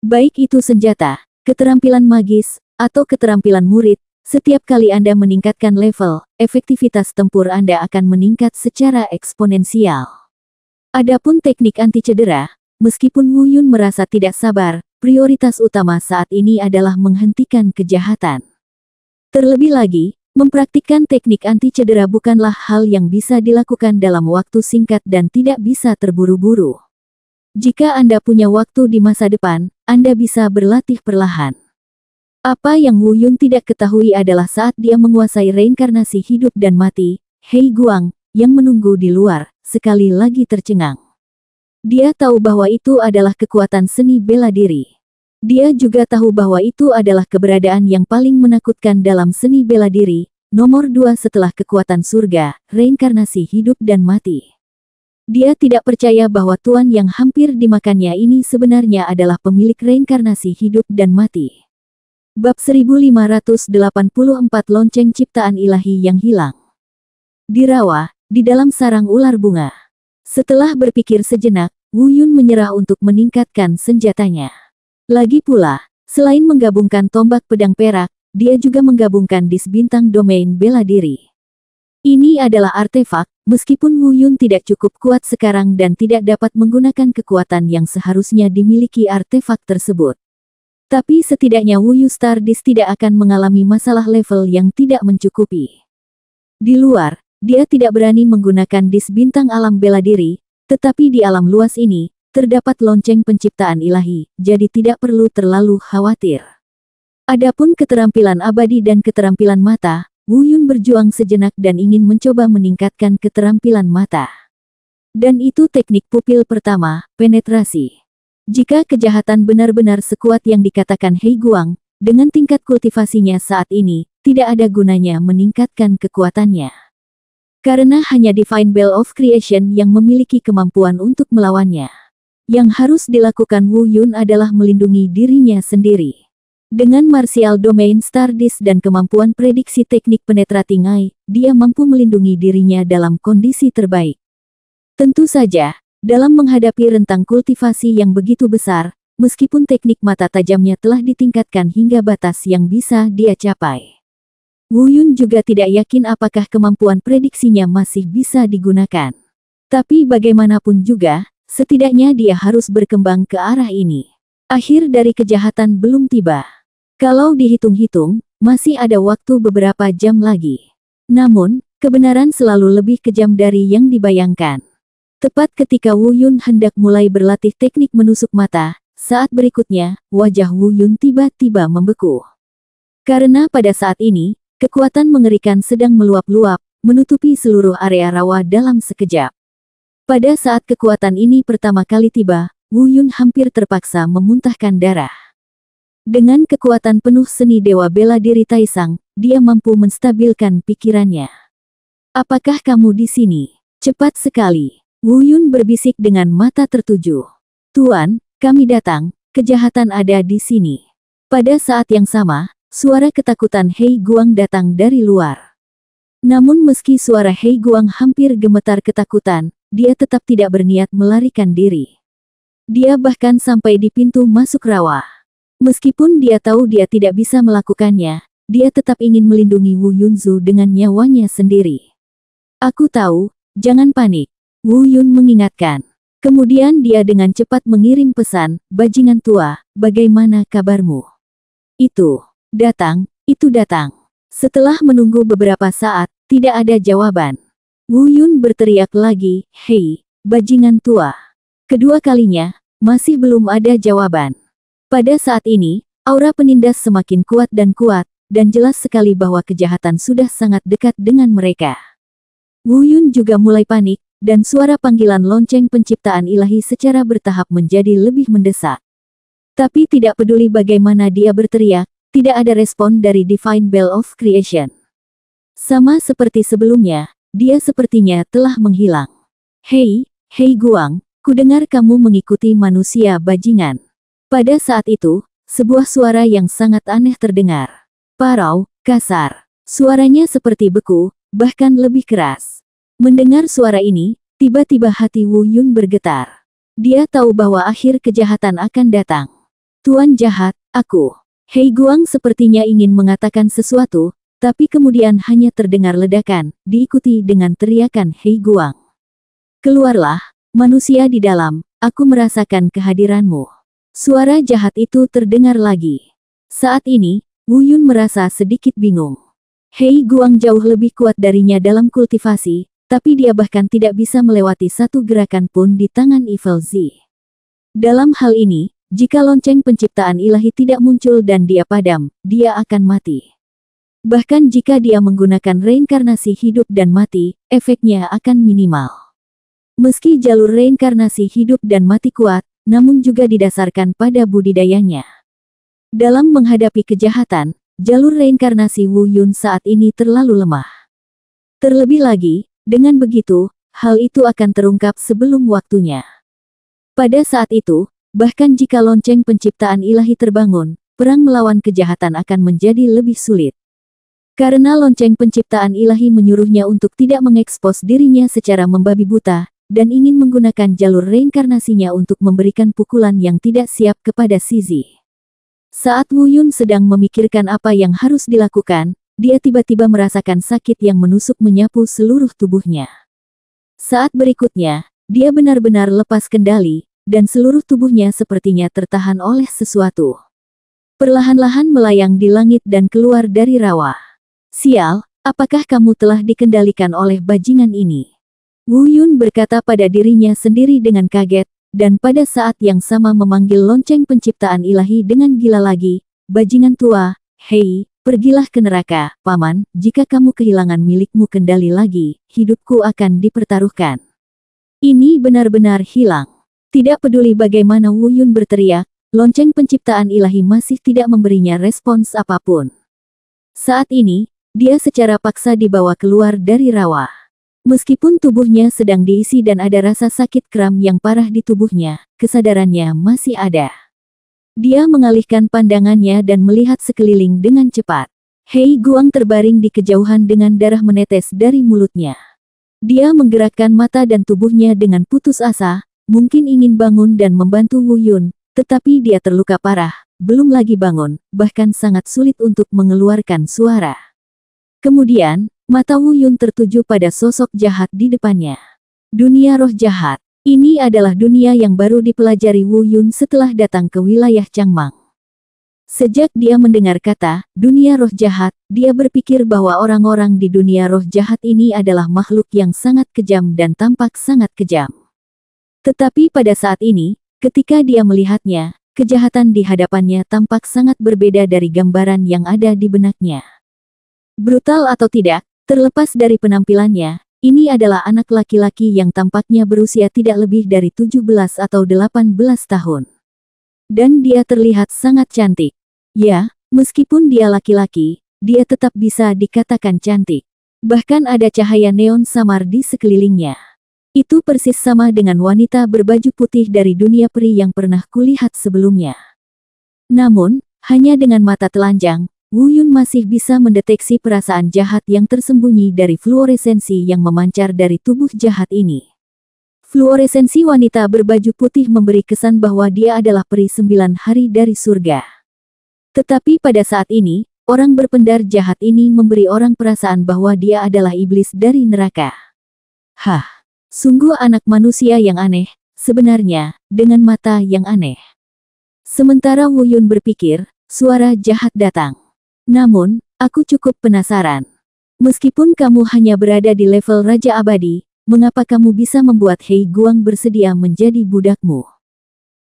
Speaker 1: Baik itu senjata, keterampilan magis, atau keterampilan murid, setiap kali Anda meningkatkan level, efektivitas tempur Anda akan meningkat secara eksponensial. Adapun teknik anti cedera, meskipun Wu Yun merasa tidak sabar, prioritas utama saat ini adalah menghentikan kejahatan. Terlebih lagi, mempraktikkan teknik anti cedera bukanlah hal yang bisa dilakukan dalam waktu singkat dan tidak bisa terburu-buru. Jika Anda punya waktu di masa depan, Anda bisa berlatih perlahan. Apa yang Wu Yun tidak ketahui adalah saat dia menguasai reinkarnasi hidup dan mati, Hei Guang, yang menunggu di luar, sekali lagi tercengang. Dia tahu bahwa itu adalah kekuatan seni bela diri. Dia juga tahu bahwa itu adalah keberadaan yang paling menakutkan dalam seni bela diri, nomor 2 setelah kekuatan surga, reinkarnasi hidup dan mati. Dia tidak percaya bahwa tuan yang hampir dimakannya ini sebenarnya adalah pemilik reinkarnasi hidup dan mati. Bab 1584 Lonceng Ciptaan Ilahi yang Hilang. Di rawa, di dalam sarang ular bunga. Setelah berpikir sejenak, Wu Yun menyerah untuk meningkatkan senjatanya. Lagi pula, selain menggabungkan tombak pedang perak, dia juga menggabungkan dis bintang domain bela diri. Ini adalah artefak, meskipun Wu Yun tidak cukup kuat sekarang dan tidak dapat menggunakan kekuatan yang seharusnya dimiliki artefak tersebut. Tapi setidaknya Wu Yu Star Disc tidak akan mengalami masalah level yang tidak mencukupi. Di luar, dia tidak berani menggunakan dis bintang alam bela diri, tetapi di alam luas ini, terdapat lonceng penciptaan ilahi, jadi tidak perlu terlalu khawatir. Adapun keterampilan abadi dan keterampilan mata, Wu Yun berjuang sejenak dan ingin mencoba meningkatkan keterampilan mata. Dan itu teknik pupil pertama, penetrasi. Jika kejahatan benar-benar sekuat yang dikatakan Hei Guang, dengan tingkat kultivasinya saat ini, tidak ada gunanya meningkatkan kekuatannya. Karena hanya Divine Bell of Creation yang memiliki kemampuan untuk melawannya. Yang harus dilakukan Wu Yun adalah melindungi dirinya sendiri. Dengan Martial Domain Stardust dan kemampuan prediksi teknik penetrating eye, dia mampu melindungi dirinya dalam kondisi terbaik. Tentu saja, dalam menghadapi rentang kultivasi yang begitu besar, meskipun teknik mata tajamnya telah ditingkatkan hingga batas yang bisa dia capai. Wu Yun juga tidak yakin apakah kemampuan prediksinya masih bisa digunakan. Tapi bagaimanapun juga, setidaknya dia harus berkembang ke arah ini. Akhir dari kejahatan belum tiba. Kalau dihitung-hitung, masih ada waktu beberapa jam lagi. Namun, kebenaran selalu lebih kejam dari yang dibayangkan. Tepat ketika Wu Yun hendak mulai berlatih teknik menusuk mata, saat berikutnya, wajah Wu Yun tiba-tiba membeku. Karena pada saat ini, kekuatan mengerikan sedang meluap-luap, menutupi seluruh area rawa dalam sekejap. Pada saat kekuatan ini pertama kali tiba, Wu Yun hampir terpaksa memuntahkan darah. Dengan kekuatan penuh seni Dewa Bela Diri Taisang, dia mampu menstabilkan pikirannya. "Apakah kamu di sini?" Cepat sekali, Wu Yun berbisik dengan mata tertuju. "Tuan, kami datang, kejahatan ada di sini." Pada saat yang sama, suara ketakutan Hei Guang datang dari luar. Namun meski suara Hei Guang hampir gemetar ketakutan, dia tetap tidak berniat melarikan diri. Dia bahkan sampai di pintu masuk rawa. Meskipun dia tahu dia tidak bisa melakukannya, dia tetap ingin melindungi Wu Yunzu dengan nyawanya sendiri. "Aku tahu, jangan panik," Wu Yun mengingatkan. Kemudian dia dengan cepat mengirim pesan, "Bajingan tua, bagaimana kabarmu?" Itu datang. Setelah menunggu beberapa saat, tidak ada jawaban. Wu Yun berteriak lagi, "Hei, bajingan tua." Kedua kalinya, masih belum ada jawaban. Pada saat ini, aura penindas semakin kuat, dan jelas sekali bahwa kejahatan sudah sangat dekat dengan mereka. Wu Yun juga mulai panik, dan suara panggilan lonceng penciptaan ilahi secara bertahap menjadi lebih mendesak. Tapi tidak peduli bagaimana dia berteriak, tidak ada respon dari Divine Bell of Creation. Sama seperti sebelumnya, dia sepertinya telah menghilang. Hei Guang, kudengar kamu mengikuti manusia bajingan." Pada saat itu, sebuah suara yang sangat aneh terdengar. Parau, kasar. Suaranya seperti beku, bahkan lebih keras. Mendengar suara ini, tiba-tiba hati Wu Yun bergetar. Dia tahu bahwa akhir kejahatan akan datang. "Tuan jahat, aku." Hei Guang sepertinya ingin mengatakan sesuatu, tapi kemudian hanya terdengar ledakan, diikuti dengan teriakan Hei Guang. "Keluarlah, manusia di dalam, aku merasakan kehadiranmu." Suara jahat itu terdengar lagi. Saat ini, Wu Yun merasa sedikit bingung. Hei Guang jauh lebih kuat darinya dalam kultivasi, tapi dia bahkan tidak bisa melewati satu gerakan pun di tangan Evil Z. Dalam hal ini, jika lonceng penciptaan ilahi tidak muncul dan dia padam, dia akan mati. Bahkan jika dia menggunakan reinkarnasi hidup dan mati, efeknya akan minimal. Meski jalur reinkarnasi hidup dan mati kuat, namun juga didasarkan pada budidayanya. Dalam menghadapi kejahatan, jalur reinkarnasi Wu Yun saat ini terlalu lemah. Terlebih lagi, dengan begitu, hal itu akan terungkap sebelum waktunya. Pada saat itu, bahkan jika lonceng penciptaan ilahi terbangun, perang melawan kejahatan akan menjadi lebih sulit. Karena lonceng penciptaan ilahi menyuruhnya untuk tidak mengekspos dirinya secara membabi buta, dan ingin menggunakan jalur reinkarnasinya untuk memberikan pukulan yang tidak siap kepada Zizi. Saat Wu Yun sedang memikirkan apa yang harus dilakukan, dia tiba-tiba merasakan sakit yang menusuk menyapu seluruh tubuhnya. Saat berikutnya, dia benar-benar lepas kendali, dan seluruh tubuhnya sepertinya tertahan oleh sesuatu. Perlahan-lahan melayang di langit dan keluar dari rawa. "Sial, Apakah kamu telah dikendalikan oleh bajingan ini? Wu Yun berkata pada dirinya sendiri dengan kaget, dan pada saat yang sama memanggil lonceng penciptaan ilahi dengan gila lagi. Bajingan tua, hei, pergilah ke neraka, paman, jika kamu kehilangan milikmu kendali lagi, hidupku akan dipertaruhkan. Ini benar-benar hilang. Tidak peduli bagaimana Wu Yun berteriak, lonceng penciptaan ilahi masih tidak memberinya respons apapun. Saat ini, dia secara paksa dibawa keluar dari rawa. Meskipun tubuhnya sedang diisi dan ada rasa sakit kram yang parah di tubuhnya, kesadarannya masih ada. Dia mengalihkan pandangannya dan melihat sekeliling dengan cepat. Hei Guang terbaring di kejauhan dengan darah menetes dari mulutnya. Dia menggerakkan mata dan tubuhnya dengan putus asa, mungkin ingin bangun dan membantu Wu Yun, tetapi dia terluka parah, belum lagi bangun, bahkan sangat sulit untuk mengeluarkan suara. Kemudian, mata Wu Yun tertuju pada sosok jahat di depannya. Dunia roh jahat. Ini adalah dunia yang baru dipelajari Wu Yun setelah datang ke wilayah Changmang. Sejak dia mendengar kata, dunia roh jahat, dia berpikir bahwa orang-orang di dunia roh jahat ini adalah makhluk yang sangat kejam dan tampak sangat kejam. Tetapi pada saat ini, ketika dia melihatnya, kejahatan di hadapannya tampak sangat berbeda dari gambaran yang ada di benaknya. Brutal atau tidak, terlepas dari penampilannya, ini adalah anak laki-laki yang tampaknya berusia tidak lebih dari 17 atau 18 tahun. Dan dia terlihat sangat cantik. Ya, meskipun dia laki-laki, dia tetap bisa dikatakan cantik. Bahkan ada cahaya neon samar di sekelilingnya. Itu persis sama dengan wanita berbaju putih dari dunia peri yang pernah kulihat sebelumnya. Namun, hanya dengan mata telanjang, Wu Yun masih bisa mendeteksi perasaan jahat yang tersembunyi dari fluoresensi yang memancar dari tubuh jahat ini. Fluoresensi wanita berbaju putih memberi kesan bahwa dia adalah peri 9 hari dari surga. Tetapi pada saat ini, orang berpendar jahat ini memberi orang perasaan bahwa dia adalah iblis dari neraka. Hah, sungguh anak manusia yang aneh, sebenarnya, dengan mata yang aneh. Sementara Wu Yun berpikir, suara jahat datang. Namun, aku cukup penasaran. Meskipun kamu hanya berada di level Raja Abadi, mengapa kamu bisa membuat Hei Guang bersedia menjadi budakmu?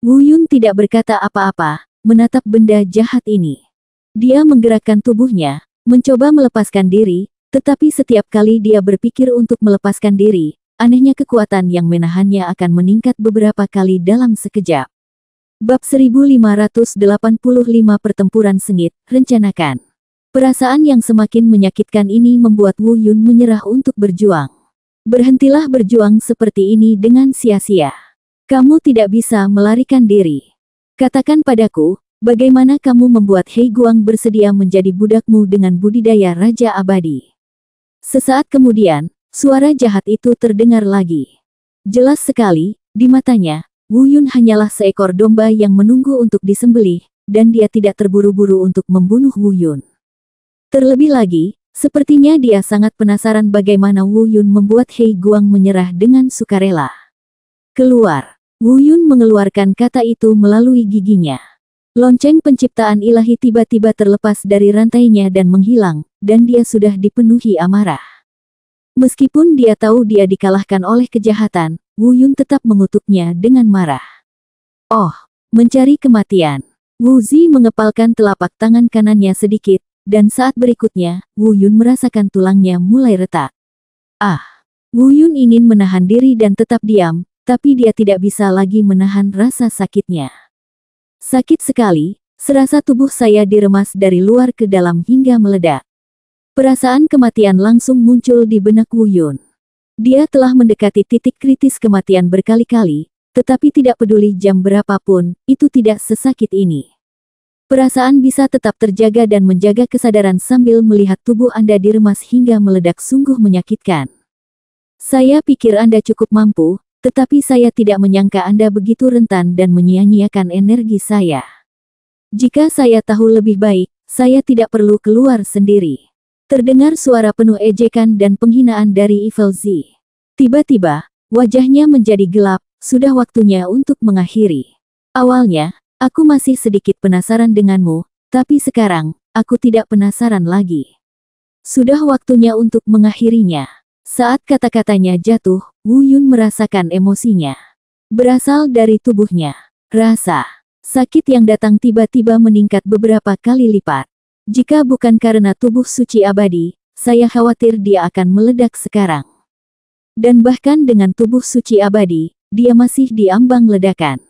Speaker 1: Wu Yun tidak berkata apa-apa, menatap benda jahat ini. Dia menggerakkan tubuhnya, mencoba melepaskan diri, tetapi setiap kali dia berpikir untuk melepaskan diri, anehnya kekuatan yang menahannya akan meningkat beberapa kali dalam sekejap. Bab 1585 Pertempuran Sengit, rencanakan. Perasaan yang semakin menyakitkan ini membuat Wu Yun menyerah untuk berjuang. Berhentilah berjuang seperti ini dengan sia-sia. Kamu tidak bisa melarikan diri. Katakan padaku, bagaimana kamu membuat Hei Guang bersedia menjadi budakmu dengan budidaya Raja Abadi? Sesaat kemudian, suara jahat itu terdengar lagi. Jelas sekali, di matanya, Wu Yun hanyalah seekor domba yang menunggu untuk disembelih, dan dia tidak terburu-buru untuk membunuh Wu Yun. Terlebih lagi, sepertinya dia sangat penasaran bagaimana Wu Yun membuat Hei Guang menyerah dengan sukarela. Keluar. Wu Yun mengeluarkan kata itu melalui giginya. Lonceng penciptaan ilahi tiba-tiba terlepas dari rantainya dan menghilang, dan dia sudah dipenuhi amarah. Meskipun dia tahu dia dikalahkan oleh kejahatan, Wu Yun tetap mengutuknya dengan marah. Oh, mencari kematian. Wu Zi mengepalkan telapak tangan kanannya sedikit, dan saat berikutnya, Wu Yun merasakan tulangnya mulai retak. Wu Yun ingin menahan diri dan tetap diam, tapi dia tidak bisa lagi menahan rasa sakitnya. Sakit sekali, serasa tubuh saya diremas dari luar ke dalam hingga meledak. Perasaan kematian langsung muncul di benak Wu Yun. Dia telah mendekati titik kritis kematian berkali-kali, tetapi tidak peduli jam berapapun, itu tidak sesakit ini. Perasaan bisa tetap terjaga dan menjaga kesadaran sambil melihat tubuh Anda diremas hingga meledak sungguh menyakitkan. Saya pikir Anda cukup mampu, tetapi saya tidak menyangka Anda begitu rentan dan menyia-nyiakan energi saya. Jika saya tahu lebih baik, saya tidak perlu keluar sendiri. Terdengar suara penuh ejekan dan penghinaan dari Evil Z. Tiba-tiba, wajahnya menjadi gelap, sudah waktunya untuk mengakhiri. Awalnya, aku masih sedikit penasaran denganmu, tapi sekarang, aku tidak penasaran lagi. Sudah waktunya untuk mengakhirinya. Saat kata-katanya jatuh, Wu Yun merasakan emosinya. Berasal dari tubuhnya. Rasa sakit yang datang tiba-tiba meningkat beberapa kali lipat. Jika bukan karena tubuh suci abadi, saya khawatir dia akan meledak sekarang. Dan bahkan dengan tubuh suci abadi, dia masih di ambang ledakan.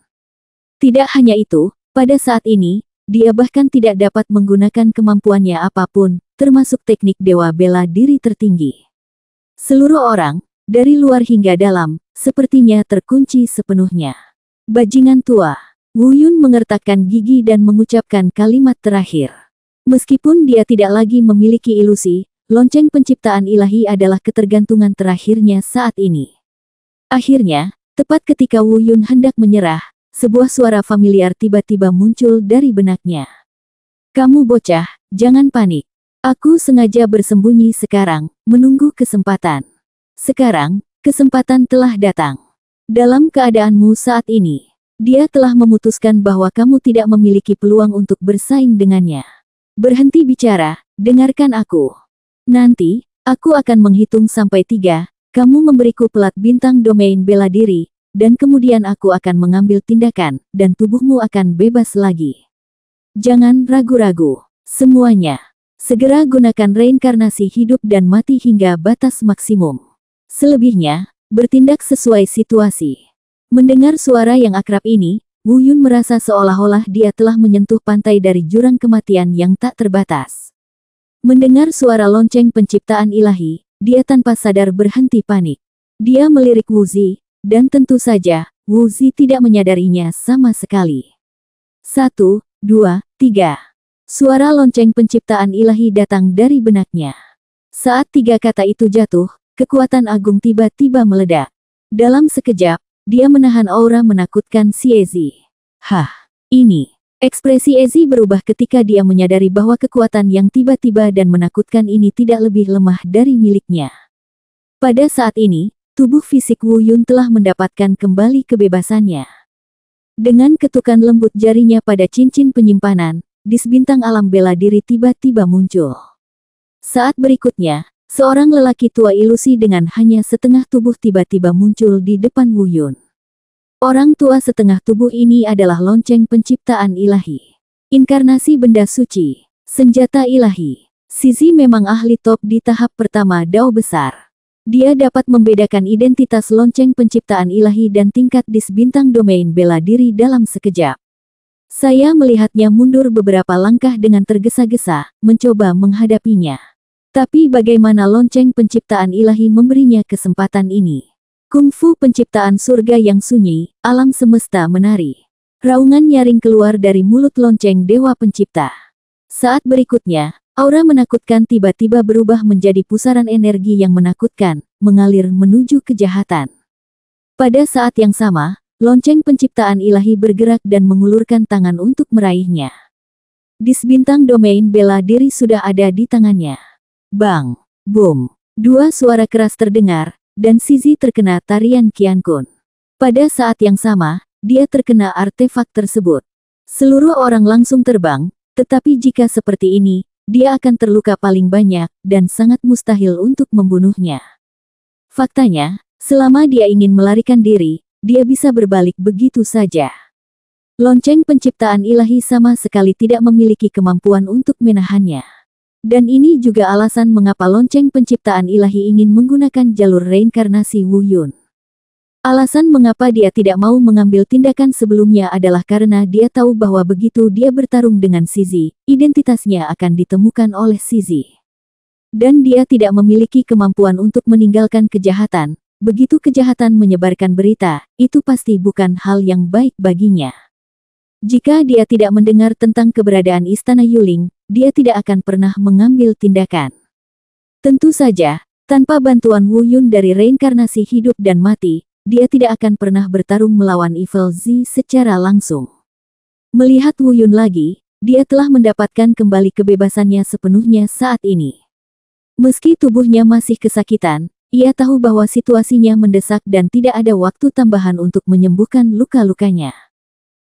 Speaker 1: Tidak hanya itu, pada saat ini, dia bahkan tidak dapat menggunakan kemampuannya apapun, termasuk teknik dewa bela diri tertinggi. Seluruh orang, dari luar hingga dalam, sepertinya terkunci sepenuhnya. Bajingan tua. Wu Yun mengertakkan gigi dan mengucapkan kalimat terakhir. Meskipun dia tidak lagi memiliki ilusi, lonceng penciptaan ilahi adalah ketergantungan terakhirnya saat ini. Akhirnya, tepat ketika Wu Yun hendak menyerah, sebuah suara familiar tiba-tiba muncul dari benaknya. Kamu bocah, jangan panik. Aku sengaja bersembunyi sekarang, menunggu kesempatan. Sekarang, kesempatan telah datang. Dalam keadaanmu saat ini, dia telah memutuskan bahwa kamu tidak memiliki peluang untuk bersaing dengannya. Berhenti bicara, dengarkan aku. Nanti, aku akan menghitung sampai 3, kamu memberiku pelat bintang domain bela diri, dan kemudian aku akan mengambil tindakan, dan tubuhmu akan bebas lagi. Jangan ragu-ragu. Semuanya. Segera gunakan reinkarnasi hidup dan mati hingga batas maksimum. Selebihnya, bertindak sesuai situasi. Mendengar suara yang akrab ini, Wu Yun merasa seolah-olah dia telah menyentuh pantai dari jurang kematian yang tak terbatas. Mendengar suara lonceng penciptaan ilahi, dia tanpa sadar berhenti panik. Dia melirik Wu Zi, dan tentu saja, Wu Zi tidak menyadarinya sama sekali. 1, 2, 3. Suara lonceng penciptaan ilahi datang dari benaknya. Saat 3 kata itu jatuh, kekuatan agung tiba-tiba meledak. Dalam sekejap, dia menahan aura menakutkan si Ezi. Hah, ini. Ekspresi Ezi berubah ketika dia menyadari bahwa kekuatan yang tiba-tiba dan menakutkan ini tidak lebih lemah dari miliknya. Pada saat ini, tubuh fisik Wu Yun telah mendapatkan kembali kebebasannya. Dengan ketukan lembut jarinya pada cincin penyimpanan, dis bintang alam bela diri tiba-tiba muncul. Saat berikutnya, seorang lelaki tua ilusi dengan hanya setengah tubuh tiba-tiba muncul di depan Wu Yun. Orang tua setengah tubuh ini adalah lonceng penciptaan ilahi. Inkarnasi benda suci, senjata ilahi. Sizi memang ahli top di tahap pertama Dao besar. Dia dapat membedakan identitas lonceng penciptaan ilahi dan tingkat dis bintang domain bela diri dalam sekejap. Saya melihatnya mundur beberapa langkah dengan tergesa-gesa, mencoba menghadapinya. Tapi bagaimana lonceng penciptaan ilahi memberinya kesempatan ini? Kungfu penciptaan surga yang sunyi, alam semesta menari. Raungan nyaring keluar dari mulut lonceng dewa pencipta. Saat berikutnya, aura menakutkan tiba-tiba berubah menjadi pusaran energi yang menakutkan, mengalir menuju kejahatan. Pada saat yang sama, lonceng penciptaan ilahi bergerak dan mengulurkan tangan untuk meraihnya. Dis bintang domain bela diri sudah ada di tangannya. Bang! Boom! 2 suara keras terdengar, dan Sizi terkena tarian Qiankun. Pada saat yang sama, dia terkena artefak tersebut. Seluruh orang langsung terbang, tetapi jika seperti ini, dia akan terluka paling banyak, dan sangat mustahil untuk membunuhnya. Faktanya, selama dia ingin melarikan diri, dia bisa berbalik begitu saja. Lonceng penciptaan ilahi sama sekali tidak memiliki kemampuan untuk menahannya. Dan ini juga alasan mengapa lonceng penciptaan ilahi ingin menggunakan jalur reinkarnasi Wu Yun. Alasan mengapa dia tidak mau mengambil tindakan sebelumnya adalah karena dia tahu bahwa begitu dia bertarung dengan Sizi, identitasnya akan ditemukan oleh Sizi. Dan dia tidak memiliki kemampuan untuk meninggalkan kejahatan. Begitu kejahatan menyebarkan berita, itu pasti bukan hal yang baik baginya. Jika dia tidak mendengar tentang keberadaan Istana Yuling, dia tidak akan pernah mengambil tindakan. Tentu saja, tanpa bantuan Wu Yun dari reinkarnasi hidup dan mati, dia tidak akan pernah bertarung melawan Evil Z secara langsung. Melihat Wu Yun lagi, dia telah mendapatkan kembali kebebasannya sepenuhnya saat ini. Meski tubuhnya masih kesakitan, ia tahu bahwa situasinya mendesak dan tidak ada waktu tambahan untuk menyembuhkan luka-lukanya.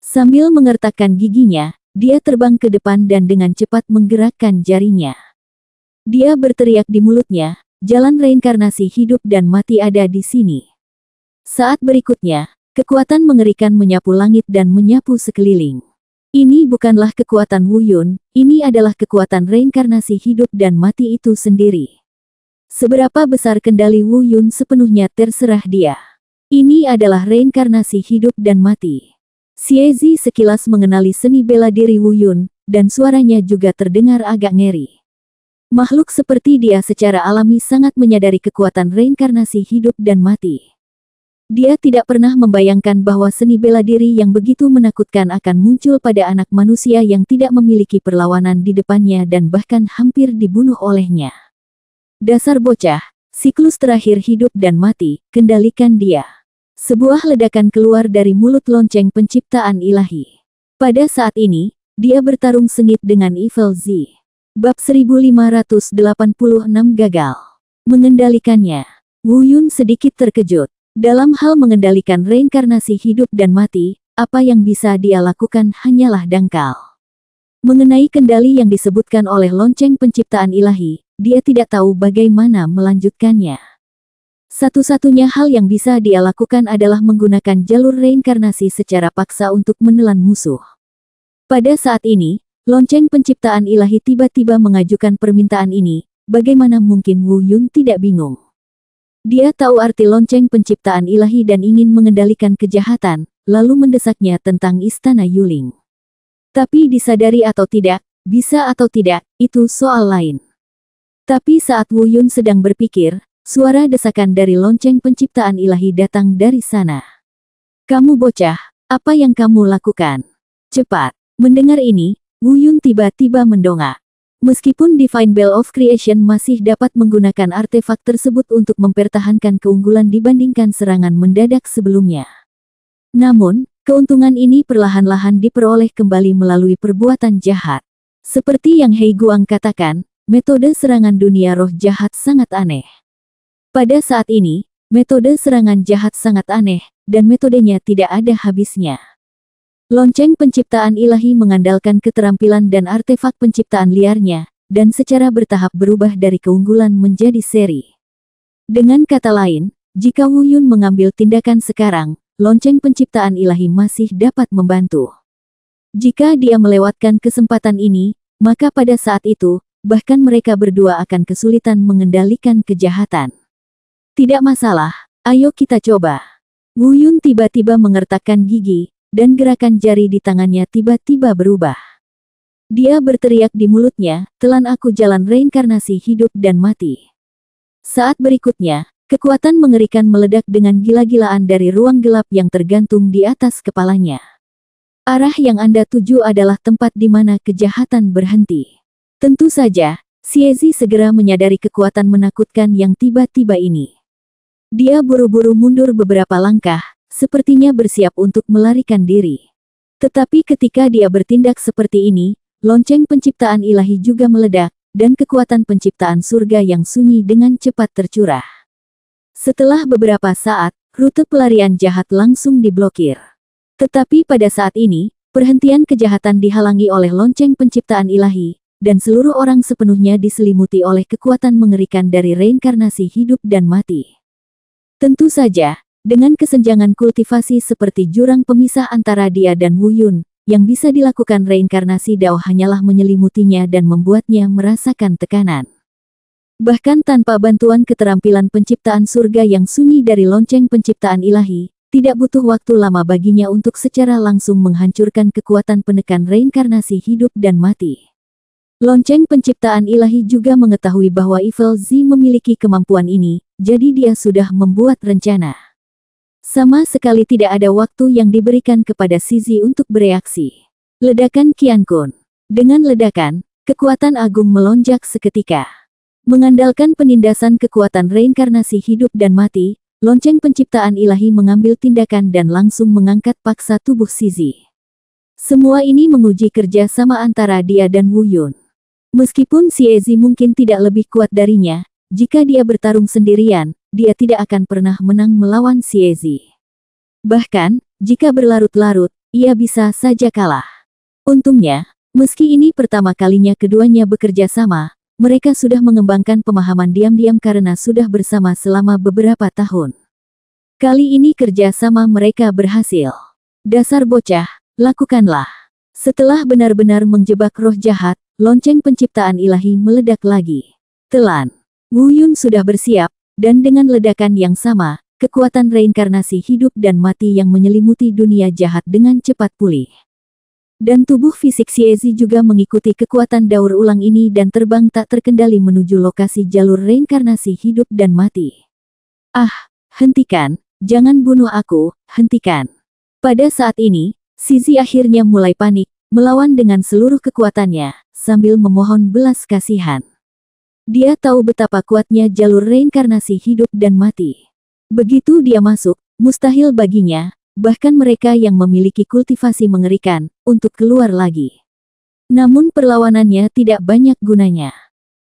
Speaker 1: Sambil mengertakkan giginya, dia terbang ke depan dan dengan cepat menggerakkan jarinya. Dia berteriak di mulutnya, jalan reinkarnasi hidup dan mati ada di sini. Saat berikutnya, kekuatan mengerikan menyapu langit dan menyapu sekeliling. Ini bukanlah kekuatan Wu Yun, ini adalah kekuatan reinkarnasi hidup dan mati itu sendiri. Seberapa besar kendali Wu Yun sepenuhnya terserah dia. Ini adalah reinkarnasi hidup dan mati. Xie Zi sekilas mengenali seni bela diri Wu Yun, dan suaranya juga terdengar agak ngeri. Makhluk seperti dia secara alami sangat menyadari kekuatan reinkarnasi hidup dan mati. Dia tidak pernah membayangkan bahwa seni bela diri yang begitu menakutkan akan muncul pada anak manusia yang tidak memiliki perlawanan di depannya dan bahkan hampir dibunuh olehnya. Dasar bocah, siklus terakhir hidup dan mati, kendalikan dia. Sebuah ledakan keluar dari mulut lonceng penciptaan ilahi. Pada saat ini, dia bertarung sengit dengan Evil Z. Bab 1586 gagal. Mengendalikannya. Wu Yun sedikit terkejut. Dalam hal mengendalikan reinkarnasi hidup dan mati, apa yang bisa dia lakukan hanyalah dangkal. Mengenai kendali yang disebutkan oleh lonceng penciptaan ilahi, dia tidak tahu bagaimana melanjutkannya. Satu-satunya hal yang bisa dia lakukan adalah menggunakan jalur reinkarnasi secara paksa untuk menelan musuh. Pada saat ini, lonceng penciptaan ilahi tiba-tiba mengajukan permintaan ini, bagaimana mungkin Wu Yun tidak bingung? Dia tahu arti lonceng penciptaan ilahi dan ingin mengendalikan kejahatan, lalu mendesaknya tentang istana Yuling. Tapi disadari atau tidak, bisa atau tidak, itu soal lain. Tapi saat Wu Yun sedang berpikir, suara desakan dari lonceng penciptaan ilahi datang dari sana. Kamu bocah, apa yang kamu lakukan? Cepat. Mendengar ini, Wu Yun tiba-tiba mendongak. Meskipun Divine Bell of Creation masih dapat menggunakan artefak tersebut untuk mempertahankan keunggulan dibandingkan serangan mendadak sebelumnya. Namun, keuntungan ini perlahan-lahan diperoleh kembali melalui perbuatan jahat. Seperti yang Hei Guang katakan, metode serangan dunia roh jahat sangat aneh. Pada saat ini, metode serangan jahat sangat aneh, dan metodenya tidak ada habisnya. Lonceng penciptaan ilahi mengandalkan keterampilan dan artefak penciptaan liarnya, dan secara bertahap berubah dari keunggulan menjadi seri. Dengan kata lain, jika Wu Yun mengambil tindakan sekarang, lonceng penciptaan ilahi masih dapat membantu. Jika dia melewatkan kesempatan ini, maka pada saat itu, bahkan mereka berdua akan kesulitan mengendalikan kejahatan. Tidak masalah, ayo kita coba. Wu Yun tiba-tiba mengertakkan gigi, dan gerakan jari di tangannya tiba-tiba berubah. Dia berteriak di mulutnya, telan aku jalan reinkarnasi hidup dan mati. Saat berikutnya, kekuatan mengerikan meledak dengan gila-gilaan dari ruang gelap yang tergantung di atas kepalanya. Arah yang Anda tuju adalah tempat di mana kejahatan berhenti. Tentu saja, Xie Zi segera menyadari kekuatan menakutkan yang tiba-tiba ini. Dia buru-buru mundur beberapa langkah, sepertinya bersiap untuk melarikan diri. Tetapi ketika dia bertindak seperti ini, lonceng penciptaan ilahi juga meledak, dan kekuatan penciptaan surga yang sunyi dengan cepat tercurah. Setelah beberapa saat, rute pelarian jahat langsung diblokir. Tetapi pada saat ini, perhentian kejahatan dihalangi oleh lonceng penciptaan ilahi, dan seluruh orang sepenuhnya diselimuti oleh kekuatan mengerikan dari reinkarnasi hidup dan mati. Tentu saja, dengan kesenjangan kultivasi seperti jurang pemisah antara dia dan Wu Yun, yang bisa dilakukan reinkarnasi Dao hanyalah menyelimutinya dan membuatnya merasakan tekanan. Bahkan tanpa bantuan keterampilan penciptaan surga yang sunyi dari lonceng penciptaan ilahi, tidak butuh waktu lama baginya untuk secara langsung menghancurkan kekuatan penekan reinkarnasi hidup dan mati. Lonceng penciptaan ilahi juga mengetahui bahwa Evil Z memiliki kemampuan ini, jadi dia sudah membuat rencana. Sama sekali tidak ada waktu yang diberikan kepada Zizi untuk bereaksi. Ledakan Qiankun. Dengan ledakan, kekuatan agung melonjak seketika. Mengandalkan penindasan kekuatan reinkarnasi hidup dan mati, lonceng penciptaan ilahi mengambil tindakan dan langsung mengangkat paksa tubuh Zizi. Semua ini menguji kerja sama antara dia dan Wu Yun. Meskipun Xie Zi mungkin tidak lebih kuat darinya, jika dia bertarung sendirian, dia tidak akan pernah menang melawan Xie Zi. Bahkan, jika berlarut-larut, ia bisa saja kalah. Untungnya, meski ini pertama kalinya keduanya bekerja sama, mereka sudah mengembangkan pemahaman diam-diam karena sudah bersama selama beberapa tahun. Kali ini kerja sama mereka berhasil. Dasar bocah, lakukanlah. Setelah benar-benar menjebak roh jahat, lonceng penciptaan ilahi meledak lagi. Telan. Wu Yun sudah bersiap, dan dengan ledakan yang sama, kekuatan reinkarnasi hidup dan mati yang menyelimuti dunia jahat dengan cepat pulih. Dan tubuh fisik Xiezi juga mengikuti kekuatan daur ulang ini dan terbang tak terkendali menuju lokasi jalur reinkarnasi hidup dan mati. Ah, hentikan, jangan bunuh aku, hentikan. Pada saat ini, Xiezi akhirnya mulai panik, melawan dengan seluruh kekuatannya, sambil memohon belas kasihan. Dia tahu betapa kuatnya jalur reinkarnasi hidup dan mati. Begitu dia masuk, mustahil baginya, bahkan mereka yang memiliki kultivasi mengerikan, untuk keluar lagi. Namun perlawanannya tidak banyak gunanya.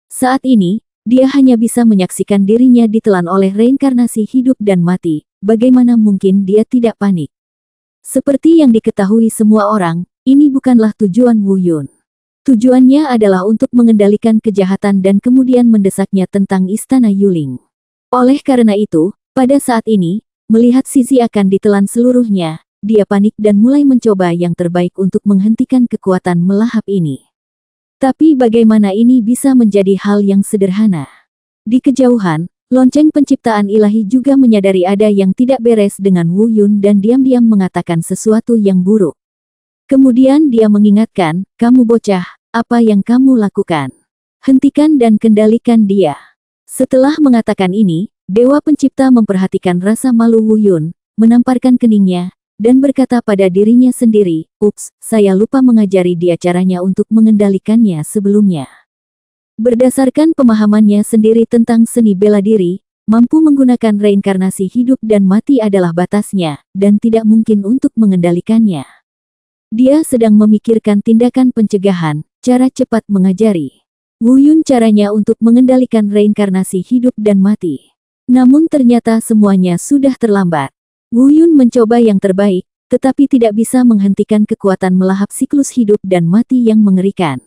Speaker 1: Saat ini, dia hanya bisa menyaksikan dirinya ditelan oleh reinkarnasi hidup dan mati, bagaimana mungkin dia tidak panik. Seperti yang diketahui semua orang, ini bukanlah tujuan Wu Yun. Tujuannya adalah untuk mengendalikan kejahatan dan kemudian mendesaknya tentang Istana Yuling. Oleh karena itu, pada saat ini, melihat Xiezi akan ditelan seluruhnya, dia panik dan mulai mencoba yang terbaik untuk menghentikan kekuatan melahap ini. Tapi bagaimana ini bisa menjadi hal yang sederhana? Di kejauhan, lonceng penciptaan ilahi juga menyadari ada yang tidak beres dengan Wu Yun dan diam-diam mengatakan sesuatu yang buruk. Kemudian dia mengingatkan, kamu bocah, apa yang kamu lakukan? Hentikan dan kendalikan dia. Setelah mengatakan ini, Dewa Pencipta memperhatikan rasa malu Wu Yun, menamparkan keningnya, dan berkata pada dirinya sendiri, ups, saya lupa mengajari dia caranya untuk mengendalikannya sebelumnya. Berdasarkan pemahamannya sendiri tentang seni bela diri, mampu menggunakan reinkarnasi hidup dan mati adalah batasnya, dan tidak mungkin untuk mengendalikannya. Dia sedang memikirkan tindakan pencegahan, cara cepat mengajari Wu Yun caranya untuk mengendalikan reinkarnasi hidup dan mati. Namun ternyata semuanya sudah terlambat. Wu Yun mencoba yang terbaik, tetapi tidak bisa menghentikan kekuatan melahap siklus hidup dan mati yang mengerikan.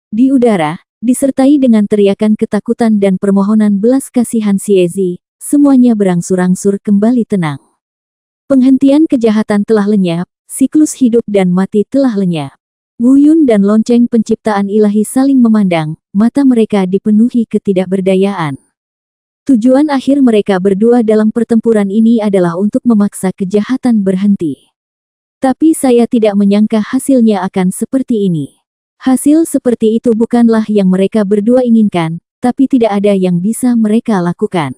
Speaker 1: Di udara, disertai dengan teriakan ketakutan dan permohonan belas kasihan Xiezi, semuanya berangsur-angsur kembali tenang. Penghentian kejahatan telah lenyap, siklus hidup dan mati telah lenyap. Wu Yun dan lonceng penciptaan ilahi saling memandang, mata mereka dipenuhi ketidakberdayaan. Tujuan akhir mereka berdua dalam pertempuran ini adalah untuk memaksa kejahatan berhenti. Tapi saya tidak menyangka hasilnya akan seperti ini. Hasil seperti itu bukanlah yang mereka berdua inginkan, tapi tidak ada yang bisa mereka lakukan.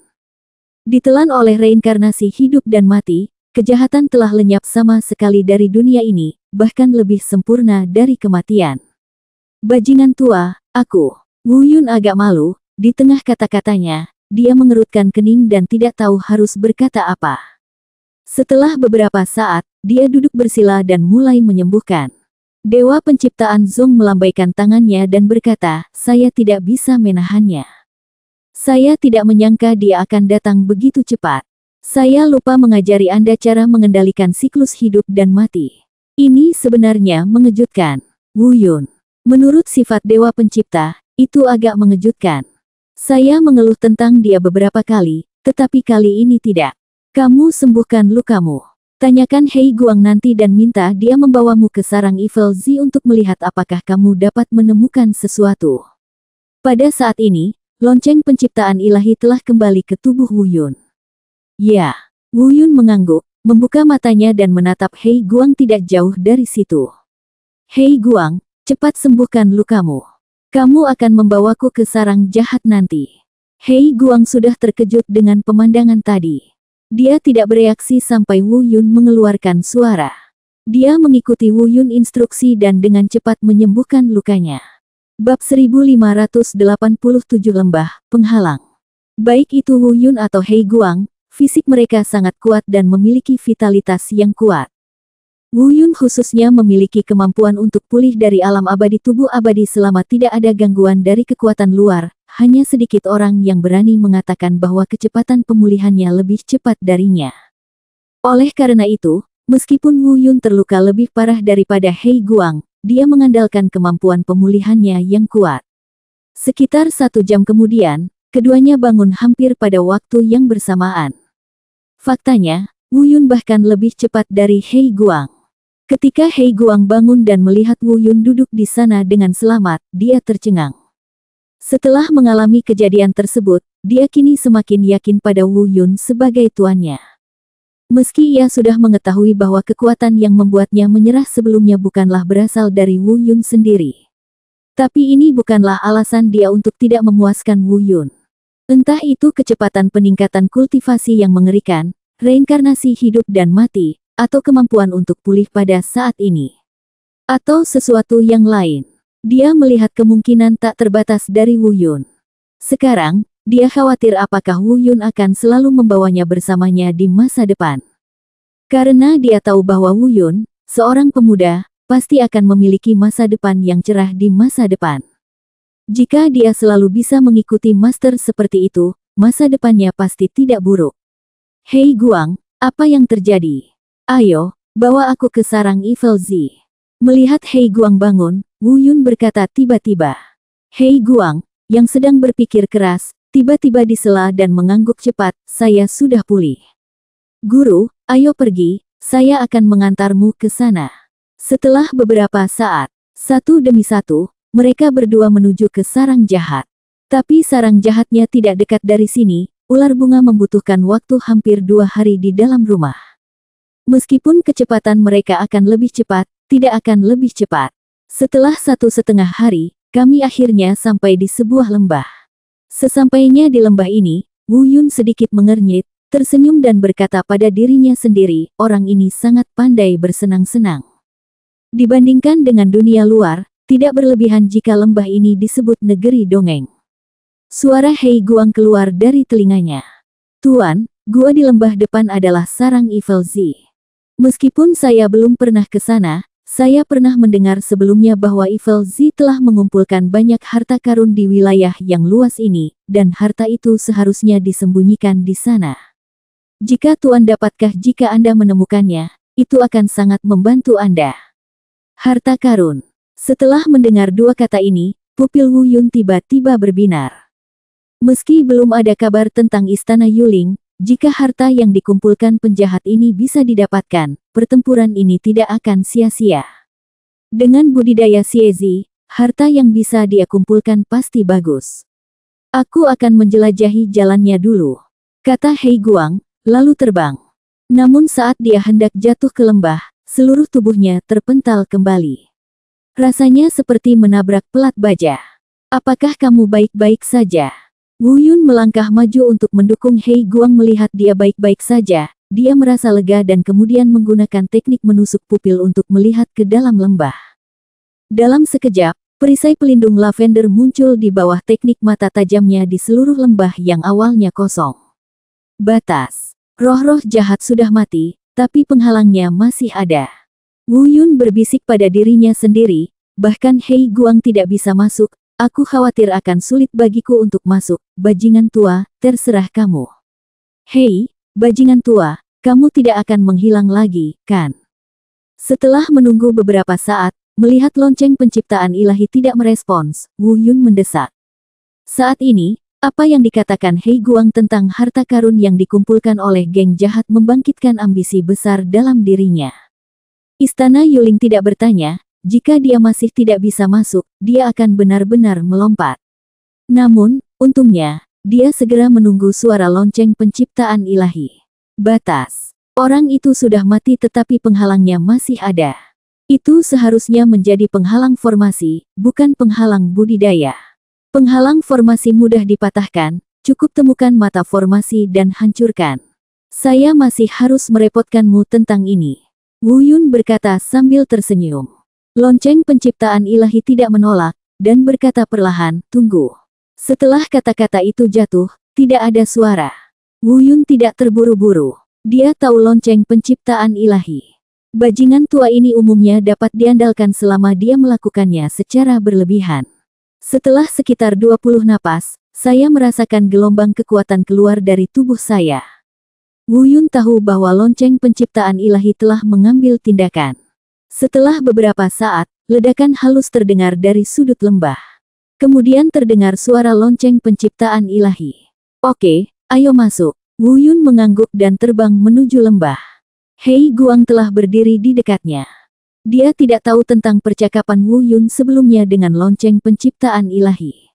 Speaker 1: Ditelan oleh reinkarnasi hidup dan mati, kejahatan telah lenyap sama sekali dari dunia ini, bahkan lebih sempurna dari kematian. Bajingan tua, aku. Wu Yun agak malu, di tengah kata-katanya, dia mengerutkan kening dan tidak tahu harus berkata apa. Setelah beberapa saat, dia duduk bersila dan mulai menyembuhkan. Dewa penciptaan Zong melambaikan tangannya dan berkata, saya tidak bisa menahannya. Saya tidak menyangka dia akan datang begitu cepat. Saya lupa mengajari Anda cara mengendalikan siklus hidup dan mati. Ini sebenarnya mengejutkan. Wu Yun. Menurut sifat Dewa Pencipta, itu agak mengejutkan. Saya mengeluh tentang dia beberapa kali, tetapi kali ini tidak. Kamu sembuhkan lukamu. Tanyakan Hei Guang nanti dan minta dia membawamu ke sarang Evil Z untuk melihat apakah kamu dapat menemukan sesuatu. Pada saat ini, lonceng penciptaan ilahi telah kembali ke tubuh Wu Yun. Ya, Wu Yun mengangguk, membuka matanya dan menatap Hei Guang tidak jauh dari situ. Hei Guang, cepat sembuhkan lukamu. Kamu akan membawaku ke sarang jahat nanti. Hei Guang sudah terkejut dengan pemandangan tadi. Dia tidak bereaksi sampai Wu Yun mengeluarkan suara. Dia mengikuti Wu Yun instruksi dan dengan cepat menyembuhkan lukanya. Bab 1587 Lembah Penghalang. Baik itu Wu Yun atau Hei Guang, fisik mereka sangat kuat dan memiliki vitalitas yang kuat. Wu Yun khususnya memiliki kemampuan untuk pulih dari alam abadi tubuh abadi selama tidak ada gangguan dari kekuatan luar. Hanya sedikit orang yang berani mengatakan bahwa kecepatan pemulihannya lebih cepat darinya. Oleh karena itu, meskipun Wu Yun terluka lebih parah daripada Hei Guang, dia mengandalkan kemampuan pemulihannya yang kuat. Sekitar 1 jam kemudian, keduanya bangun hampir pada waktu yang bersamaan. Faktanya, Wu Yun bahkan lebih cepat dari Hei Guang. Ketika Hei Guang bangun dan melihat Wu Yun duduk di sana dengan selamat, dia tercengang. Setelah mengalami kejadian tersebut, dia kini semakin yakin pada Wu Yun sebagai tuannya. Meski ia sudah mengetahui bahwa kekuatan yang membuatnya menyerah sebelumnya bukanlah berasal dari Wu Yun sendiri. Tapi ini bukanlah alasan dia untuk tidak memuaskan Wu Yun. Entah itu kecepatan peningkatan kultivasi yang mengerikan, reinkarnasi hidup dan mati, atau kemampuan untuk pulih pada saat ini. Atau sesuatu yang lain. Dia melihat kemungkinan tak terbatas dari Wu Yun. Sekarang, dia khawatir apakah Wu Yun akan selalu membawanya bersamanya di masa depan. Karena dia tahu bahwa Wu Yun, seorang pemuda, pasti akan memiliki masa depan yang cerah di masa depan. Jika dia selalu bisa mengikuti master seperti itu, masa depannya pasti tidak buruk. Hei Guang, apa yang terjadi? Ayo, bawa aku ke sarang Evil Z. Melihat Hei Guang bangun, Wu Yun berkata tiba-tiba. Hei Guang, yang sedang berpikir keras, tiba-tiba disela dan mengangguk cepat, saya sudah pulih. Guru, ayo pergi, saya akan mengantarmu ke sana. Setelah beberapa saat, satu demi satu, mereka berdua menuju ke sarang jahat. Tapi sarang jahatnya tidak dekat dari sini, ular bunga membutuhkan waktu hampir 2 hari di dalam rumah. Meskipun kecepatan mereka akan lebih cepat, tidak akan lebih cepat. Setelah 1,5 hari, kami akhirnya sampai di sebuah lembah. Sesampainya di lembah ini, Wu Yun sedikit mengernyit, tersenyum dan berkata pada dirinya sendiri, orang ini sangat pandai bersenang-senang. Dibandingkan dengan dunia luar, tidak berlebihan jika lembah ini disebut negeri dongeng. Suara Hei Guang keluar dari telinganya. Tuan, gua di lembah depan adalah sarang Evil Z. Meskipun saya belum pernah ke sana, saya pernah mendengar sebelumnya bahwa Evil Z telah mengumpulkan banyak harta karun di wilayah yang luas ini, dan harta itu seharusnya disembunyikan di sana. Jika Tuan dapatkah jika Anda menemukannya, itu akan sangat membantu Anda. Harta karun. Setelah mendengar dua kata ini, pupil Wu Yun tiba-tiba berbinar. Meski belum ada kabar tentang istana Yuling, jika harta yang dikumpulkan penjahat ini bisa didapatkan, pertempuran ini tidak akan sia-sia. Dengan budidaya Siezi, harta yang bisa dia kumpulkan pasti bagus. Aku akan menjelajahi jalannya dulu, kata Hei Guang, lalu terbang. Namun saat dia hendak jatuh ke lembah, seluruh tubuhnya terpental kembali. Rasanya seperti menabrak pelat baja. Apakah kamu baik-baik saja? Wu Yun melangkah maju untuk mendukung Hei Guang. Melihat dia baik-baik saja, dia merasa lega dan kemudian menggunakan teknik menusuk pupil untuk melihat ke dalam lembah. Dalam sekejap, perisai pelindung lavender muncul di bawah teknik mata tajamnya di seluruh lembah yang awalnya kosong. Batas. Roh-roh jahat sudah mati, tapi penghalangnya masih ada. Wu Yun berbisik pada dirinya sendiri, bahkan Hei Guang tidak bisa masuk, aku khawatir akan sulit bagiku untuk masuk, bajingan tua, terserah kamu. Hei, bajingan tua, kamu tidak akan menghilang lagi, kan? Setelah menunggu beberapa saat, melihat lonceng penciptaan ilahi tidak merespons, Wu Yun mendesak. Saat ini, apa yang dikatakan Hei Guang tentang harta karun yang dikumpulkan oleh geng jahat membangkitkan ambisi besar dalam dirinya. Istana Yuling tidak bertanya, jika dia masih tidak bisa masuk, dia akan benar-benar melompat. Namun, untungnya, dia segera menunggu suara lonceng penciptaan ilahi. Batas. Orang itu sudah mati tetapi penghalangnya masih ada. Itu seharusnya menjadi penghalang formasi, bukan penghalang budidaya. Penghalang formasi mudah dipatahkan, cukup temukan mata formasi dan hancurkan. Saya masih harus merepotkanmu tentang ini. Wu Yun berkata sambil tersenyum. Lonceng penciptaan ilahi tidak menolak, dan berkata perlahan, tunggu. Setelah kata-kata itu jatuh, tidak ada suara. Wu Yun tidak terburu-buru. Dia tahu lonceng penciptaan ilahi. Bajingan tua ini umumnya dapat diandalkan selama dia melakukannya secara berlebihan. Setelah sekitar 20 napas, saya merasakan gelombang kekuatan keluar dari tubuh saya. Wu Yun tahu bahwa lonceng penciptaan ilahi telah mengambil tindakan. Setelah beberapa saat, ledakan halus terdengar dari sudut lembah. Kemudian terdengar suara lonceng penciptaan ilahi. Oke, ayo masuk. Wu Yun mengangguk dan terbang menuju lembah. Hei Guang telah berdiri di dekatnya. Dia tidak tahu tentang percakapan Wu Yun sebelumnya dengan lonceng penciptaan ilahi.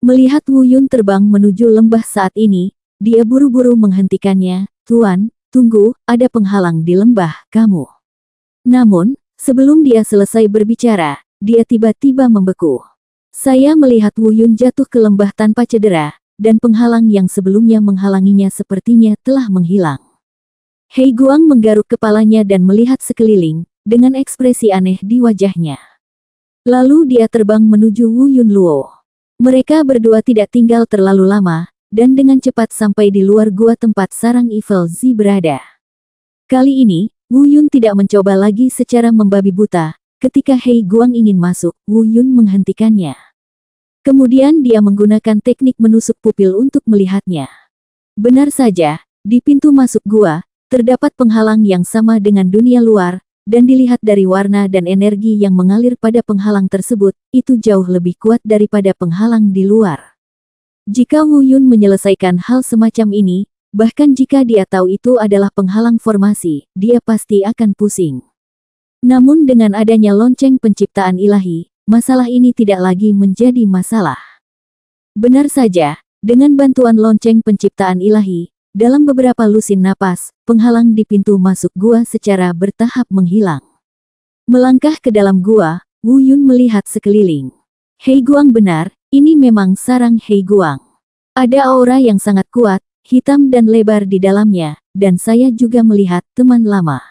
Speaker 1: Melihat Wu Yun terbang menuju lembah saat ini, dia buru-buru menghentikannya. Tuan, tunggu, ada penghalang di lembah, kamu. Namun, sebelum dia selesai berbicara, dia tiba-tiba membeku. Saya melihat Wu Yun jatuh ke lembah tanpa cedera, dan penghalang yang sebelumnya menghalanginya sepertinya telah menghilang. Hei Guang menggaruk kepalanya dan melihat sekeliling, dengan ekspresi aneh di wajahnya. Lalu dia terbang menuju Wu Yun Luo. Mereka berdua tidak tinggal terlalu lama, dan dengan cepat sampai di luar gua tempat sarang Evil Z berada. Kali ini, Wu Yun tidak mencoba lagi secara membabi buta. Ketika Hei Guang ingin masuk, Wu Yun menghentikannya. Kemudian dia menggunakan teknik menusuk pupil untuk melihatnya. Benar saja, di pintu masuk gua, terdapat penghalang yang sama dengan dunia luar, dan dilihat dari warna dan energi yang mengalir pada penghalang tersebut, itu jauh lebih kuat daripada penghalang di luar. Jika Wu Yun menyelesaikan hal semacam ini, bahkan jika dia tahu itu adalah penghalang formasi, dia pasti akan pusing. Namun dengan adanya lonceng penciptaan ilahi, masalah ini tidak lagi menjadi masalah. Benar saja, dengan bantuan lonceng penciptaan ilahi, dalam beberapa lusin napas, penghalang di pintu masuk gua secara bertahap menghilang. Melangkah ke dalam gua, Wu Yun melihat sekeliling. Hei Guang benar, ini memang sarang Hei Guang. Ada aura yang sangat kuat, hitam dan lebar di dalamnya, dan saya juga melihat teman lama.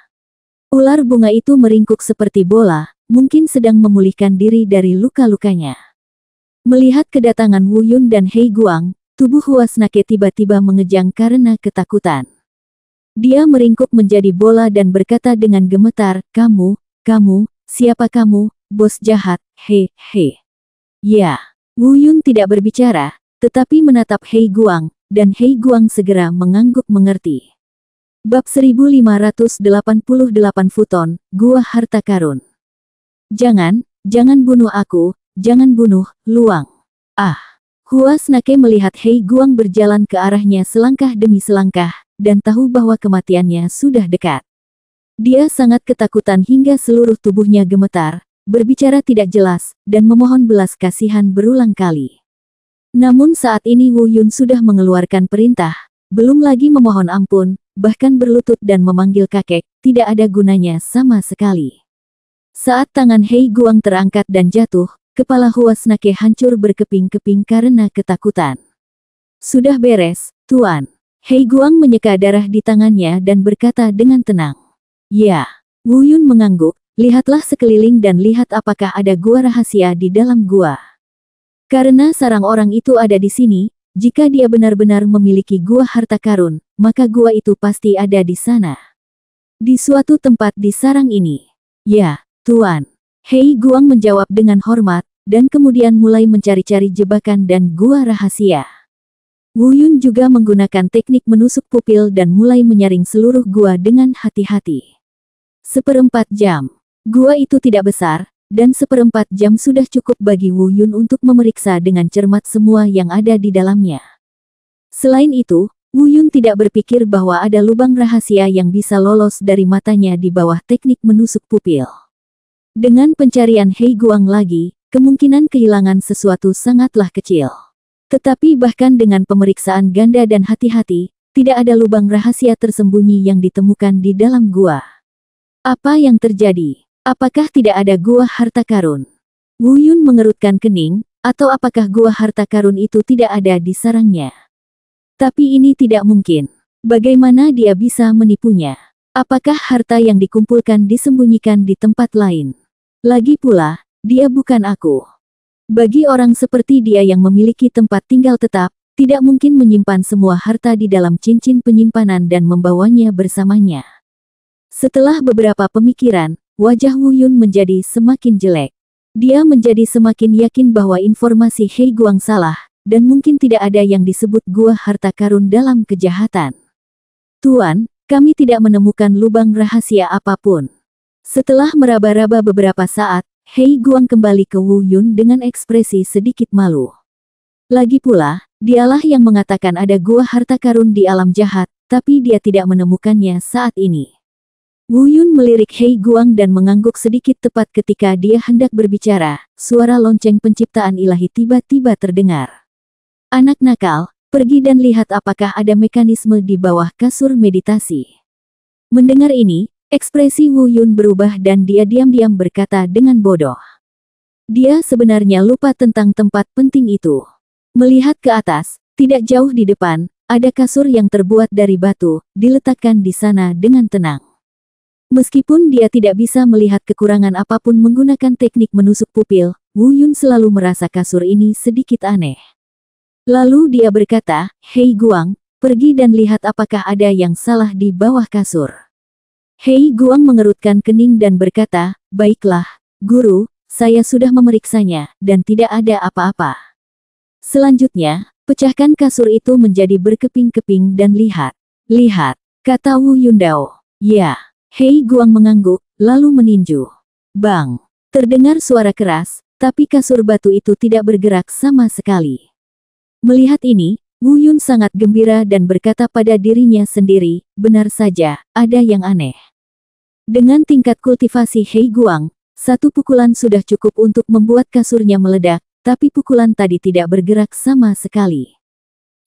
Speaker 1: Ular bunga itu meringkuk seperti bola, mungkin sedang memulihkan diri dari luka-lukanya. Melihat kedatangan Wu Yun dan Hei Guang, tubuh Huasnake tiba-tiba mengejang karena ketakutan. Dia meringkuk menjadi bola dan berkata dengan gemetar, kamu, siapa kamu, bos jahat, he. Ya, Wu Yun tidak berbicara, tetapi menatap Hei Guang, dan Hei Guang segera mengangguk mengerti. Bab 1588 Futon, Gua Harta Karun. Jangan bunuh aku, jangan bunuh, Luang. Huasnake melihat Hei Guang berjalan ke arahnya selangkah demi selangkah, dan tahu bahwa kematiannya sudah dekat. Dia sangat ketakutan hingga seluruh tubuhnya gemetar, berbicara tidak jelas, dan memohon belas kasihan berulang kali. Namun saat ini Wu Yun sudah mengeluarkan perintah, belum lagi memohon ampun, bahkan berlutut dan memanggil kakek, tidak ada gunanya sama sekali. Saat tangan Hei Guang terangkat dan jatuh, kepala Huasnake hancur berkeping-keping karena ketakutan. Sudah beres, Tuan. Hei Guang menyeka darah di tangannya dan berkata dengan tenang. Ya, Wu Yun mengangguk, lihatlah sekeliling dan lihat apakah ada gua rahasia di dalam gua. Karena sarang orang itu ada di sini, jika dia benar-benar memiliki gua harta karun, maka gua itu pasti ada di sana. Di suatu tempat di sarang ini. Ya, Tuan. Hei Guang menjawab dengan hormat, dan kemudian mulai mencari-cari jebakan dan gua rahasia. Wu Yun juga menggunakan teknik menusuk pupil dan mulai menyaring seluruh gua dengan hati-hati. 1/4 jam. Gua itu tidak besar, dan 1/4 jam sudah cukup bagi Wu Yun untuk memeriksa dengan cermat semua yang ada di dalamnya. Selain itu, Wu Yun tidak berpikir bahwa ada lubang rahasia yang bisa lolos dari matanya di bawah teknik menusuk pupil. Dengan pencarian Hei Guang lagi, kemungkinan kehilangan sesuatu sangatlah kecil. Tetapi bahkan dengan pemeriksaan ganda dan hati-hati, tidak ada lubang rahasia tersembunyi yang ditemukan di dalam gua. Apa yang terjadi? Apakah tidak ada gua harta karun? Wu Yun mengerutkan kening, atau apakah gua harta karun itu tidak ada di sarangnya? Tapi ini tidak mungkin. Bagaimana dia bisa menipunya? Apakah harta yang dikumpulkan disembunyikan di tempat lain? Lagi pula, dia bukan aku. Bagi orang seperti dia yang memiliki tempat tinggal tetap, tidak mungkin menyimpan semua harta di dalam cincin penyimpanan dan membawanya bersamanya. Setelah beberapa pemikiran, wajah Wu Yun menjadi semakin jelek. Dia menjadi semakin yakin bahwa informasi Hei Guang salah, dan mungkin tidak ada yang disebut gua harta karun dalam kejahatan. Tuan, kami tidak menemukan lubang rahasia apapun. Setelah meraba-raba beberapa saat, Hei Guang kembali ke Wu Yun dengan ekspresi sedikit malu. Lagi pula, dialah yang mengatakan ada gua harta karun di alam jahat, tapi dia tidak menemukannya saat ini. Wu Yun melirik Hei Guang dan mengangguk sedikit tepat ketika dia hendak berbicara. Suara lonceng penciptaan ilahi tiba-tiba terdengar. Anak nakal, pergi dan lihat apakah ada mekanisme di bawah kasur meditasi. Mendengar ini, ekspresi Wu Yun berubah dan dia diam-diam berkata dengan bodoh. Dia sebenarnya lupa tentang tempat penting itu. Melihat ke atas, tidak jauh di depan, ada kasur yang terbuat dari batu, diletakkan di sana dengan tenang. Meskipun dia tidak bisa melihat kekurangan apapun menggunakan teknik menusuk pupil, Wu Yun selalu merasa kasur ini sedikit aneh. Lalu dia berkata, Hei Guang, pergi dan lihat apakah ada yang salah di bawah kasur. Hei Guang mengerutkan kening dan berkata, baiklah, guru, saya sudah memeriksanya, dan tidak ada apa-apa. Selanjutnya, pecahkan kasur itu menjadi berkeping-keping dan lihat. Lihat, kata Wu Yundao. Ya, Hei Guang mengangguk, lalu meninju. Bang! Terdengar suara keras, tapi kasur batu itu tidak bergerak sama sekali. Melihat ini, Wu Yun sangat gembira dan berkata pada dirinya sendiri, benar saja, ada yang aneh. Dengan tingkat kultivasi Hei Guang, satu pukulan sudah cukup untuk membuat kasurnya meledak, tapi pukulan tadi tidak bergerak sama sekali.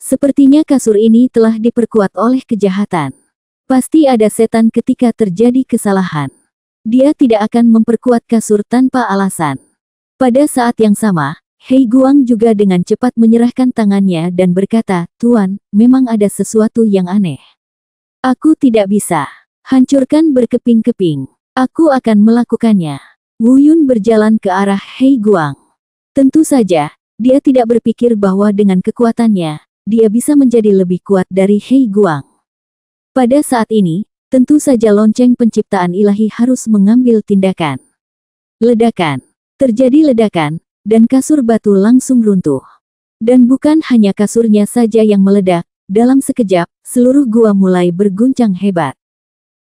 Speaker 1: Sepertinya kasur ini telah diperkuat oleh kejahatan. Pasti ada setan ketika terjadi kesalahan. Dia tidak akan memperkuat kasur tanpa alasan. Pada saat yang sama, Hei Guang juga dengan cepat menyerahkan tangannya dan berkata, Tuan, memang ada sesuatu yang aneh. Aku tidak bisa. Hancurkan berkeping-keping. Aku akan melakukannya. Wu Yun berjalan ke arah Hei Guang. Tentu saja, dia tidak berpikir bahwa dengan kekuatannya, dia bisa menjadi lebih kuat dari Hei Guang. Pada saat ini, tentu saja lonceng penciptaan ilahi harus mengambil tindakan. Ledakan. Terjadi ledakan, dan kasur batu langsung runtuh. Dan bukan hanya kasurnya saja yang meledak, dalam sekejap, seluruh gua mulai berguncang hebat.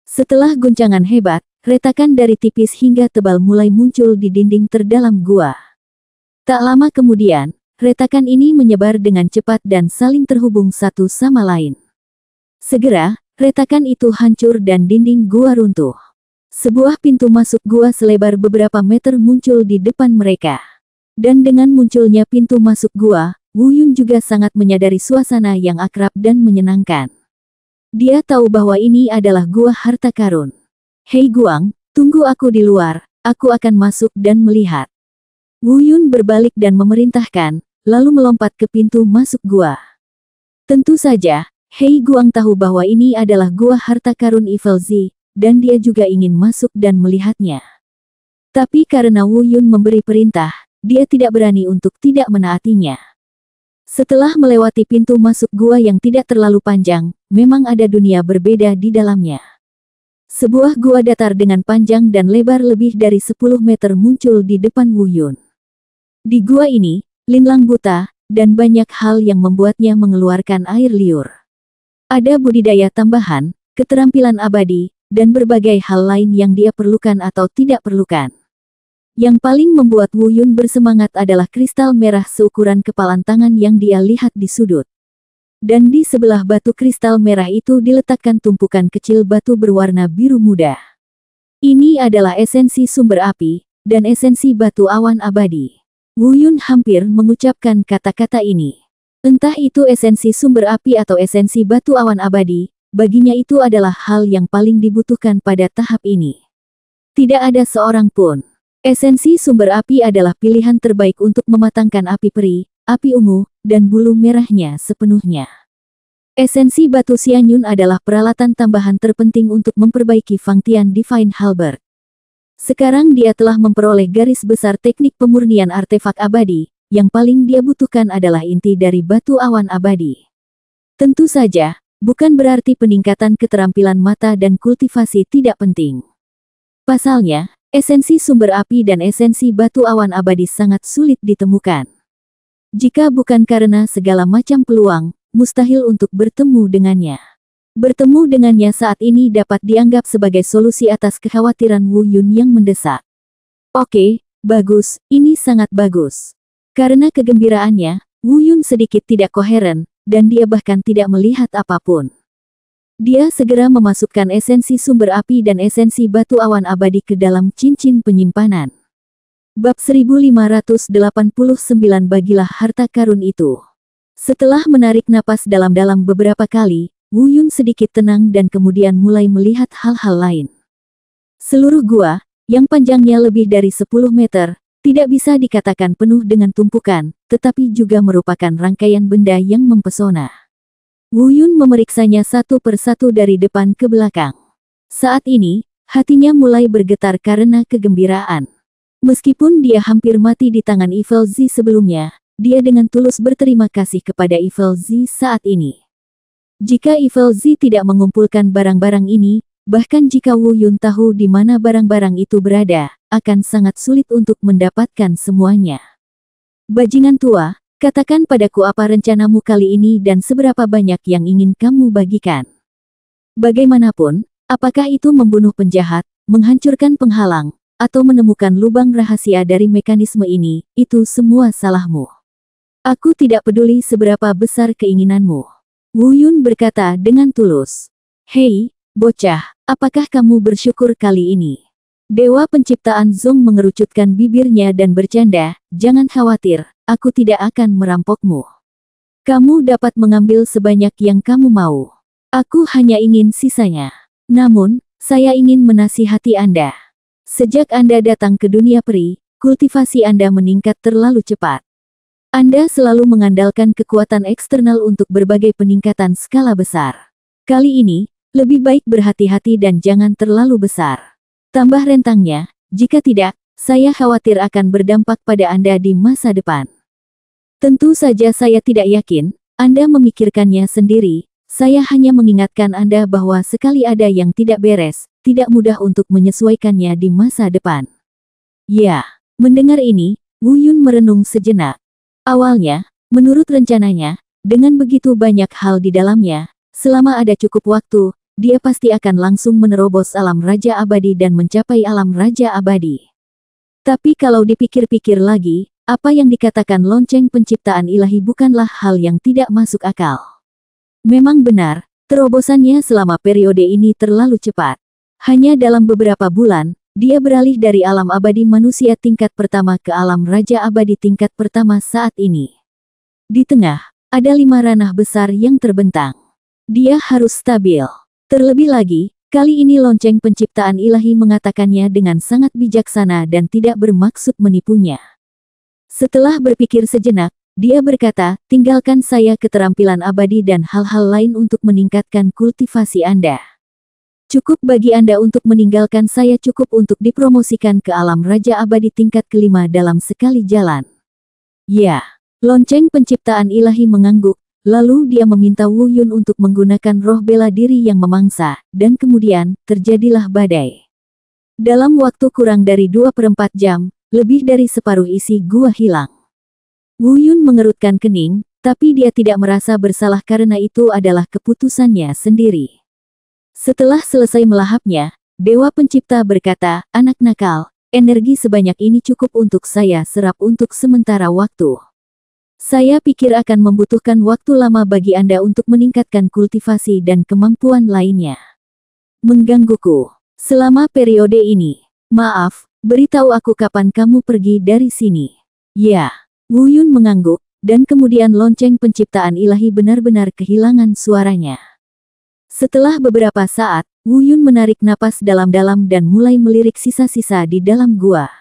Speaker 1: Setelah guncangan hebat, retakan dari tipis hingga tebal mulai muncul di dinding terdalam gua. Tak lama kemudian, retakan ini menyebar dengan cepat dan saling terhubung satu sama lain. Segera, retakan itu hancur dan dinding gua runtuh. Sebuah pintu masuk gua selebar beberapa meter muncul di depan mereka. Dan dengan munculnya pintu masuk gua, Wu Yun juga sangat menyadari suasana yang akrab dan menyenangkan. Dia tahu bahwa ini adalah gua harta karun. Hei Guang, tunggu aku di luar, aku akan masuk dan melihat. Wu Yun berbalik dan memerintahkan, lalu melompat ke pintu masuk gua. Tentu saja, Hei Guang tahu bahwa ini adalah gua harta karun Evil Z, dan dia juga ingin masuk dan melihatnya. Tapi karena Wu Yun memberi perintah, dia tidak berani untuk tidak menaatinya. Setelah melewati pintu masuk gua yang tidak terlalu panjang, memang ada dunia berbeda di dalamnya. Sebuah gua datar dengan panjang dan lebar lebih dari 10 meter muncul di depan Wu Yun. Di gua ini, linlang buta, dan banyak hal yang membuatnya mengeluarkan air liur. Ada budidaya tambahan, keterampilan abadi, dan berbagai hal lain yang dia perlukan atau tidak perlukan. Yang paling membuat Wu Yun bersemangat adalah kristal merah seukuran kepalan tangan yang dia lihat di sudut. Dan di sebelah batu kristal merah itu diletakkan tumpukan kecil batu berwarna biru muda. Ini adalah esensi sumber api, dan esensi batu awan abadi. Wu Yun hampir mengucapkan kata-kata ini. Entah itu esensi sumber api atau esensi batu awan abadi, baginya itu adalah hal yang paling dibutuhkan pada tahap ini. Tidak ada seorang pun. Esensi sumber api adalah pilihan terbaik untuk mematangkan api peri, api ungu, dan bulu merahnya sepenuhnya. Esensi batu Xianyun adalah peralatan tambahan terpenting untuk memperbaiki Fangtian Divine Halberd. Sekarang dia telah memperoleh garis besar teknik pemurnian artefak abadi, yang paling dia butuhkan adalah inti dari batu awan abadi. Tentu saja, bukan berarti peningkatan keterampilan mata dan kultivasi tidak penting. Pasalnya, esensi sumber api dan esensi batu awan abadi sangat sulit ditemukan. Jika bukan karena segala macam peluang, mustahil untuk bertemu dengannya. Bertemu dengannya saat ini dapat dianggap sebagai solusi atas kekhawatiran Wu Yun yang mendesak. Oke, Bagus, ini sangat bagus. Karena kegembiraannya, Wu Yun sedikit tidak koheren, dan dia bahkan tidak melihat apapun. Dia segera memasukkan esensi sumber api dan esensi batu awan abadi ke dalam cincin penyimpanan. Bab 1589 bagilah harta karun itu. Setelah menarik napas dalam-dalam beberapa kali, Wu Yun sedikit tenang dan kemudian mulai melihat hal-hal lain. Seluruh gua, yang panjangnya lebih dari 10 meter, tidak bisa dikatakan penuh dengan tumpukan, tetapi juga merupakan rangkaian benda yang mempesona. Wu Yun memeriksanya satu persatu dari depan ke belakang. Saat ini, hatinya mulai bergetar karena kegembiraan. Meskipun dia hampir mati di tangan Evil Z sebelumnya, dia dengan tulus berterima kasih kepada Evil Z saat ini. Jika Evil Z tidak mengumpulkan barang-barang ini, bahkan jika Wu Yun tahu di mana barang-barang itu berada, akan sangat sulit untuk mendapatkan semuanya. Bajingan tua, katakan padaku apa rencanamu kali ini dan seberapa banyak yang ingin kamu bagikan. Bagaimanapun, apakah itu membunuh penjahat, menghancurkan penghalang, atau menemukan lubang rahasia dari mekanisme ini, itu semua salahmu. Aku tidak peduli seberapa besar keinginanmu. Wu Yun berkata dengan tulus. Hei, bocah, apakah kamu bersyukur kali ini? Dewa penciptaan Zong mengerucutkan bibirnya dan bercanda, jangan khawatir, aku tidak akan merampokmu. Kamu dapat mengambil sebanyak yang kamu mau. Aku hanya ingin sisanya. Namun, saya ingin menasihati Anda. Sejak Anda datang ke dunia peri, kultivasi Anda meningkat terlalu cepat. Anda selalu mengandalkan kekuatan eksternal untuk berbagai peningkatan skala besar. Kali ini, lebih baik berhati-hati dan jangan terlalu besar. Tambah rentangnya, jika tidak, saya khawatir akan berdampak pada Anda di masa depan. Tentu saja saya tidak yakin, Anda memikirkannya sendiri, saya hanya mengingatkan Anda bahwa sekali ada yang tidak beres, tidak mudah untuk menyesuaikannya di masa depan. Ya, mendengar ini, Wu Yun merenung sejenak. Awalnya, menurut rencananya, dengan begitu banyak hal di dalamnya, selama ada cukup waktu, dia pasti akan langsung menerobos alam Raja Abadi dan mencapai alam Raja Abadi. Tapi kalau dipikir-pikir lagi, apa yang dikatakan lonceng penciptaan ilahi bukanlah hal yang tidak masuk akal. Memang benar, terobosannya selama periode ini terlalu cepat. Hanya dalam beberapa bulan, dia beralih dari alam abadi manusia tingkat pertama ke alam Raja Abadi tingkat pertama saat ini. Di tengah, ada 5 ranah besar yang terbentang. Dia harus stabil. Terlebih lagi, kali ini lonceng penciptaan ilahi mengatakannya dengan sangat bijaksana dan tidak bermaksud menipunya. Setelah berpikir sejenak, dia berkata, tinggalkan saya keterampilan abadi dan hal-hal lain untuk meningkatkan kultivasi Anda. Cukup bagi Anda untuk meninggalkan saya cukup untuk dipromosikan ke alam Raja Abadi tingkat kelima dalam sekali jalan. Ya, lonceng penciptaan ilahi mengangguk. Lalu dia meminta Wu Yun untuk menggunakan roh bela diri yang memangsa, dan kemudian, terjadilah badai. Dalam waktu kurang dari 2/4 jam, lebih dari separuh isi gua hilang. Wu Yun mengerutkan kening, tapi dia tidak merasa bersalah karena itu adalah keputusannya sendiri. Setelah selesai melahapnya, Dewa Pencipta berkata, anak nakal, energi sebanyak ini cukup untuk saya serap untuk sementara waktu. Saya pikir akan membutuhkan waktu lama bagi Anda untuk meningkatkan kultivasi dan kemampuan lainnya. Menggangguku. Selama periode ini. Maaf, beritahu aku kapan kamu pergi dari sini. Ya. Wu Yun mengangguk, dan kemudian lonceng penciptaan ilahi benar-benar kehilangan suaranya. Setelah beberapa saat, Wu Yun menarik napas dalam-dalam dan mulai melirik sisa-sisa di dalam gua.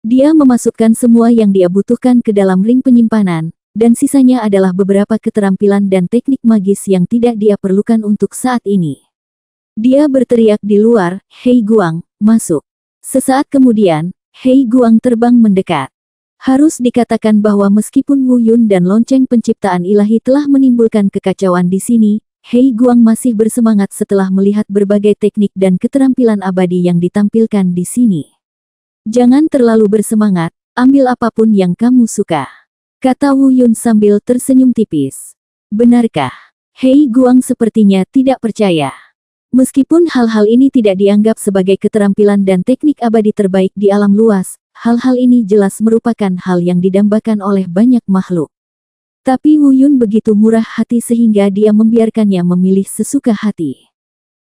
Speaker 1: Dia memasukkan semua yang dia butuhkan ke dalam ring penyimpanan, dan sisanya adalah beberapa keterampilan dan teknik magis yang tidak dia perlukan untuk saat ini. Dia berteriak di luar, Hei Guang, masuk. Sesaat kemudian, Hei Guang terbang mendekat. Harus dikatakan bahwa meskipun Wu Yun dan lonceng penciptaan ilahi telah menimbulkan kekacauan di sini, Hei Guang masih bersemangat setelah melihat berbagai teknik dan keterampilan abadi yang ditampilkan di sini. Jangan terlalu bersemangat, ambil apapun yang kamu suka, kata Wu Yun sambil tersenyum tipis. Benarkah? Hei Guang sepertinya tidak percaya. Meskipun hal-hal ini tidak dianggap sebagai keterampilan dan teknik abadi terbaik di alam luas, hal-hal ini jelas merupakan hal yang didambakan oleh banyak makhluk. Tapi Wu Yun begitu murah hati sehingga dia membiarkannya memilih sesuka hati.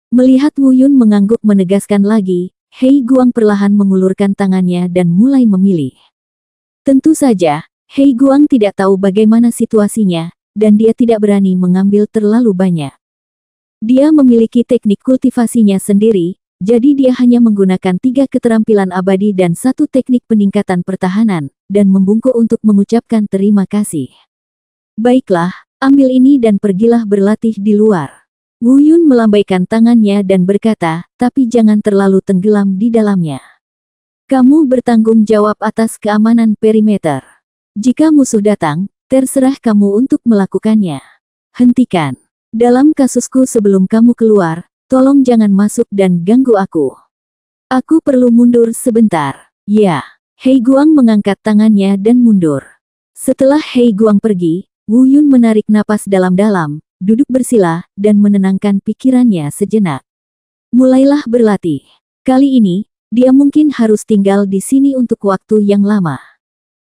Speaker 1: Melihat Wu Yun mengangguk menegaskan lagi, Hei Guang perlahan mengulurkan tangannya dan mulai memilih. Tentu saja, Hei Guang tidak tahu bagaimana situasinya, dan dia tidak berani mengambil terlalu banyak. Dia memiliki teknik kultivasinya sendiri, jadi dia hanya menggunakan 3 keterampilan abadi dan 1 teknik peningkatan pertahanan, dan membungkuk untuk mengucapkan terima kasih. Baiklah, ambil ini dan pergilah berlatih di luar. Wu Yun melambaikan tangannya dan berkata, tapi jangan terlalu tenggelam di dalamnya. Kamu bertanggung jawab atas keamanan perimeter. Jika musuh datang, terserah kamu untuk melakukannya. Hentikan. Dalam kasusku sebelum kamu keluar, tolong jangan masuk dan ganggu aku. Aku perlu mundur sebentar. Ya. Hei Guang mengangkat tangannya dan mundur. Setelah Hei Guang pergi, Wu Yun menarik napas dalam-dalam, duduk bersila, dan menenangkan pikirannya sejenak. Mulailah berlatih. Kali ini, dia mungkin harus tinggal di sini untuk waktu yang lama.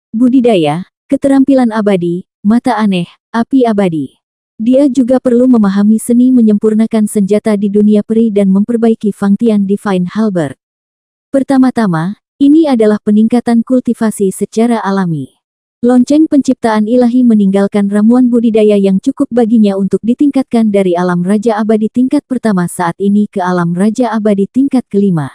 Speaker 1: Budidaya, keterampilan abadi, mata aneh, api abadi. Dia juga perlu memahami seni menyempurnakan senjata di dunia peri dan memperbaiki Fangtian Divine Halberd. Pertama-tama, ini adalah peningkatan kultivasi secara alami. Lonceng penciptaan ilahi meninggalkan ramuan budidaya yang cukup baginya untuk ditingkatkan dari alam Raja Abadi tingkat pertama saat ini ke alam Raja Abadi tingkat kelima.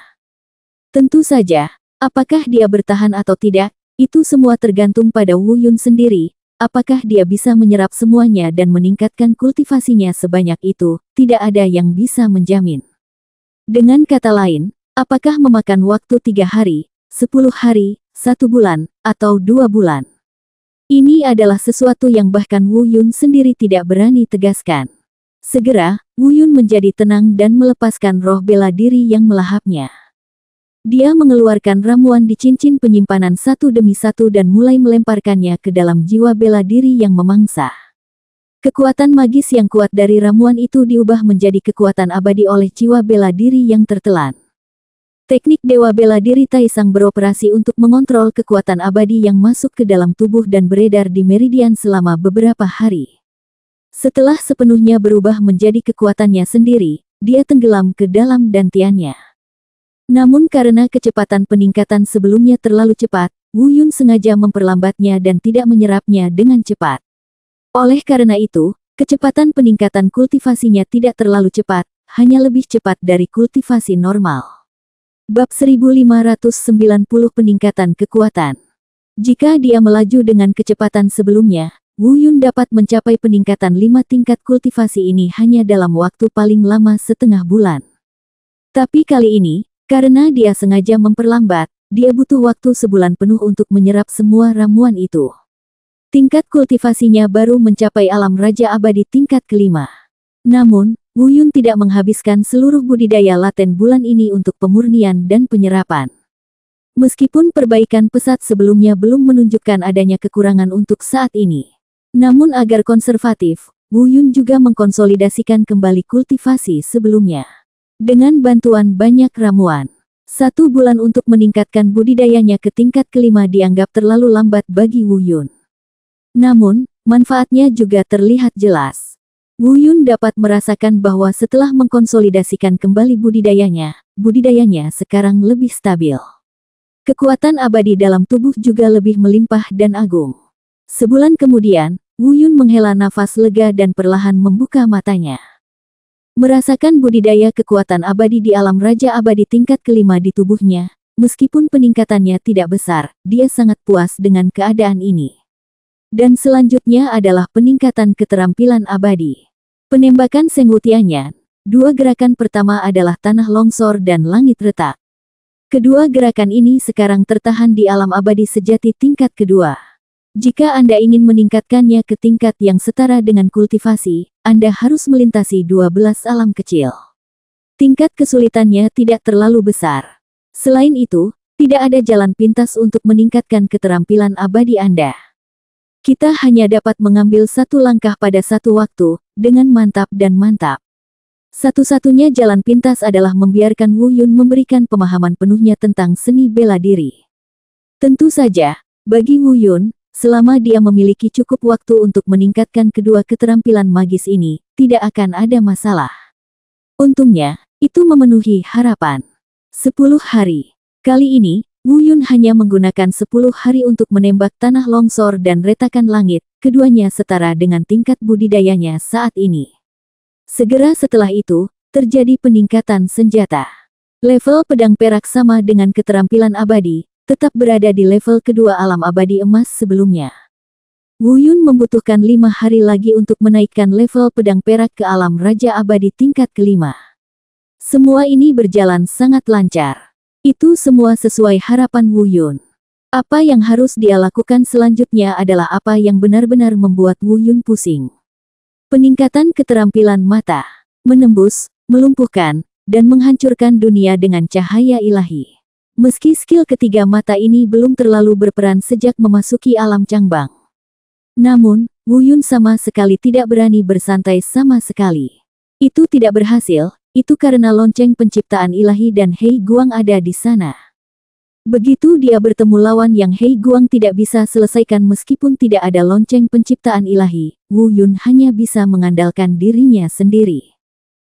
Speaker 1: Tentu saja, apakah dia bertahan atau tidak, itu semua tergantung pada Wu Yun sendiri. Apakah dia bisa menyerap semuanya dan meningkatkan kultivasinya sebanyak itu, tidak ada yang bisa menjamin. Dengan kata lain, apakah memakan waktu 3 hari, 10 hari, 1 bulan, atau 2 bulan? Ini adalah sesuatu yang bahkan Wu Yun sendiri tidak berani tegaskan. Segera, Wu Yun menjadi tenang dan melepaskan roh bela diri yang melahapnya. Dia mengeluarkan ramuan di cincin penyimpanan satu demi satu dan mulai melemparkannya ke dalam jiwa bela diri yang memangsa. Kekuatan magis yang kuat dari ramuan itu diubah menjadi kekuatan abadi oleh jiwa bela diri yang tertelan. Teknik Dewa Bela Diri Taisang beroperasi untuk mengontrol kekuatan abadi yang masuk ke dalam tubuh dan beredar di meridian selama beberapa hari. Setelah sepenuhnya berubah menjadi kekuatannya sendiri, dia tenggelam ke dalam dantiannya. Namun karena kecepatan peningkatan sebelumnya terlalu cepat, Wu Yun sengaja memperlambatnya dan tidak menyerapnya dengan cepat. Oleh karena itu, kecepatan peningkatan kultivasinya tidak terlalu cepat, hanya lebih cepat dari kultivasi normal. Bab 1590 Peningkatan Kekuatan. Jika dia melaju dengan kecepatan sebelumnya, Wu Yun dapat mencapai peningkatan 5 tingkat kultivasi ini hanya dalam waktu paling lama setengah bulan. Tapi kali ini, karena dia sengaja memperlambat, dia butuh waktu sebulan penuh untuk menyerap semua ramuan itu. Tingkat kultivasinya baru mencapai alam Raja Abadi tingkat kelima. Namun, Wu Yun tidak menghabiskan seluruh budidaya laten bulan ini untuk pemurnian dan penyerapan. Meskipun perbaikan pesat sebelumnya belum menunjukkan adanya kekurangan untuk saat ini. Namun agar konservatif, Wu Yun juga mengkonsolidasikan kembali kultivasi sebelumnya. Dengan bantuan banyak ramuan. 1 bulan untuk meningkatkan budidayanya ke tingkat kelima dianggap terlalu lambat bagi Wu Yun. Namun, manfaatnya juga terlihat jelas. Wu Yun dapat merasakan bahwa setelah mengkonsolidasikan kembali budidayanya sekarang lebih stabil. Kekuatan abadi dalam tubuh juga lebih melimpah dan agung. Sebulan kemudian, Wu Yun menghela nafas lega dan perlahan membuka matanya. Merasakan budidaya kekuatan abadi di alam Raja Abadi tingkat kelima di tubuhnya, meskipun peningkatannya tidak besar, dia sangat puas dengan keadaan ini. Dan selanjutnya adalah peningkatan keterampilan abadi. Penembakan Sengwutianyan. 2 gerakan pertama adalah tanah longsor dan langit retak. Kedua gerakan ini sekarang tertahan di alam abadi sejati tingkat kedua. Jika Anda ingin meningkatkannya ke tingkat yang setara dengan kultivasi, Anda harus melintasi 12 alam kecil. Tingkat kesulitannya tidak terlalu besar. Selain itu, tidak ada jalan pintas untuk meningkatkan keterampilan abadi Anda. Kita hanya dapat mengambil 1 langkah pada satu waktu, dengan mantap dan mantap. Satu-satunya jalan pintas adalah membiarkan Wu Yun memberikan pemahaman penuhnya tentang seni bela diri. Tentu saja, bagi Wu Yun, selama dia memiliki cukup waktu untuk meningkatkan kedua keterampilan magis ini, tidak akan ada masalah. Untungnya, itu memenuhi harapan. 10 hari. Kali ini, Wu Yun hanya menggunakan 10 hari untuk menembak tanah longsor dan retakan langit, keduanya setara dengan tingkat budidayanya saat ini. Segera setelah itu, terjadi peningkatan senjata. Level pedang perak sama dengan keterampilan abadi, tetap berada di level kedua alam abadi emas sebelumnya. Wu Yun membutuhkan 5 hari lagi untuk menaikkan level pedang perak ke alam raja abadi tingkat kelima. Semua ini berjalan sangat lancar. Itu semua sesuai harapan Wu Yun. Apa yang harus dia lakukan selanjutnya adalah apa yang benar-benar membuat Wu Yun pusing. Peningkatan keterampilan mata, menembus, melumpuhkan, dan menghancurkan dunia dengan cahaya ilahi. Meski skill ketiga mata ini belum terlalu berperan sejak memasuki alam Changbang. Namun, Wu Yun sama sekali tidak berani bersantai sama sekali. Itu tidak berhasil, itu karena lonceng penciptaan ilahi dan Hei Guang ada di sana. Begitu dia bertemu lawan yang Hei Guang tidak bisa selesaikan meskipun tidak ada lonceng penciptaan ilahi, Wu Yun hanya bisa mengandalkan dirinya sendiri.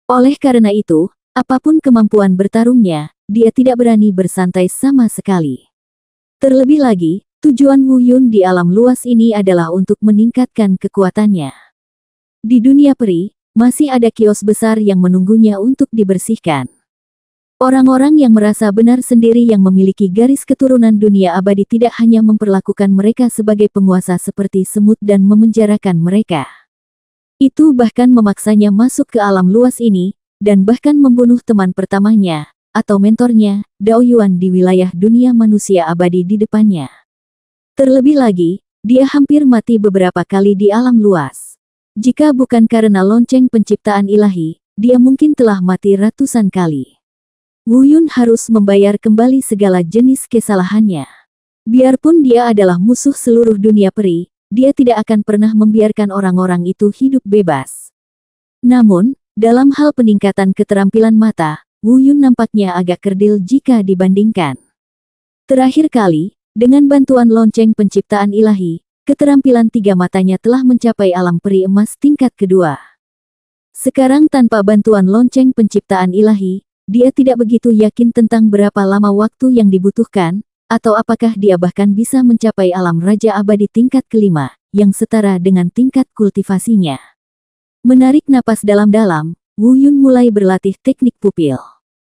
Speaker 1: Oleh karena itu, apapun kemampuan bertarungnya, dia tidak berani bersantai sama sekali. Terlebih lagi, tujuan Wu Yun di alam luas ini adalah untuk meningkatkan kekuatannya. Di dunia peri, masih ada kios besar yang menunggunya untuk dibersihkan. Orang-orang yang merasa benar sendiri yang memiliki garis keturunan dunia abadi tidak hanya memperlakukan mereka sebagai penguasa seperti semut dan memenjarakan mereka. Itu bahkan memaksanya masuk ke alam luas ini, dan bahkan membunuh teman pertamanya, atau mentornya, Dao Yuan di wilayah dunia manusia abadi di depannya. Terlebih lagi, dia hampir mati beberapa kali di alam luas. Jika bukan karena lonceng penciptaan ilahi, dia mungkin telah mati ratusan kali. Wu Yun harus membayar kembali segala jenis kesalahannya. Biarpun dia adalah musuh seluruh dunia peri, dia tidak akan pernah membiarkan orang-orang itu hidup bebas. Namun, dalam hal peningkatan keterampilan mata, Wu Yun nampaknya agak kerdil jika dibandingkan. Terakhir kali, dengan bantuan lonceng penciptaan ilahi, keterampilan tiga matanya telah mencapai alam peri emas tingkat kedua. Sekarang tanpa bantuan lonceng penciptaan ilahi, dia tidak begitu yakin tentang berapa lama waktu yang dibutuhkan, atau apakah dia bahkan bisa mencapai alam raja abadi tingkat kelima, yang setara dengan tingkat kultivasinya. Menarik napas dalam-dalam, Wu Yun mulai berlatih teknik pupil.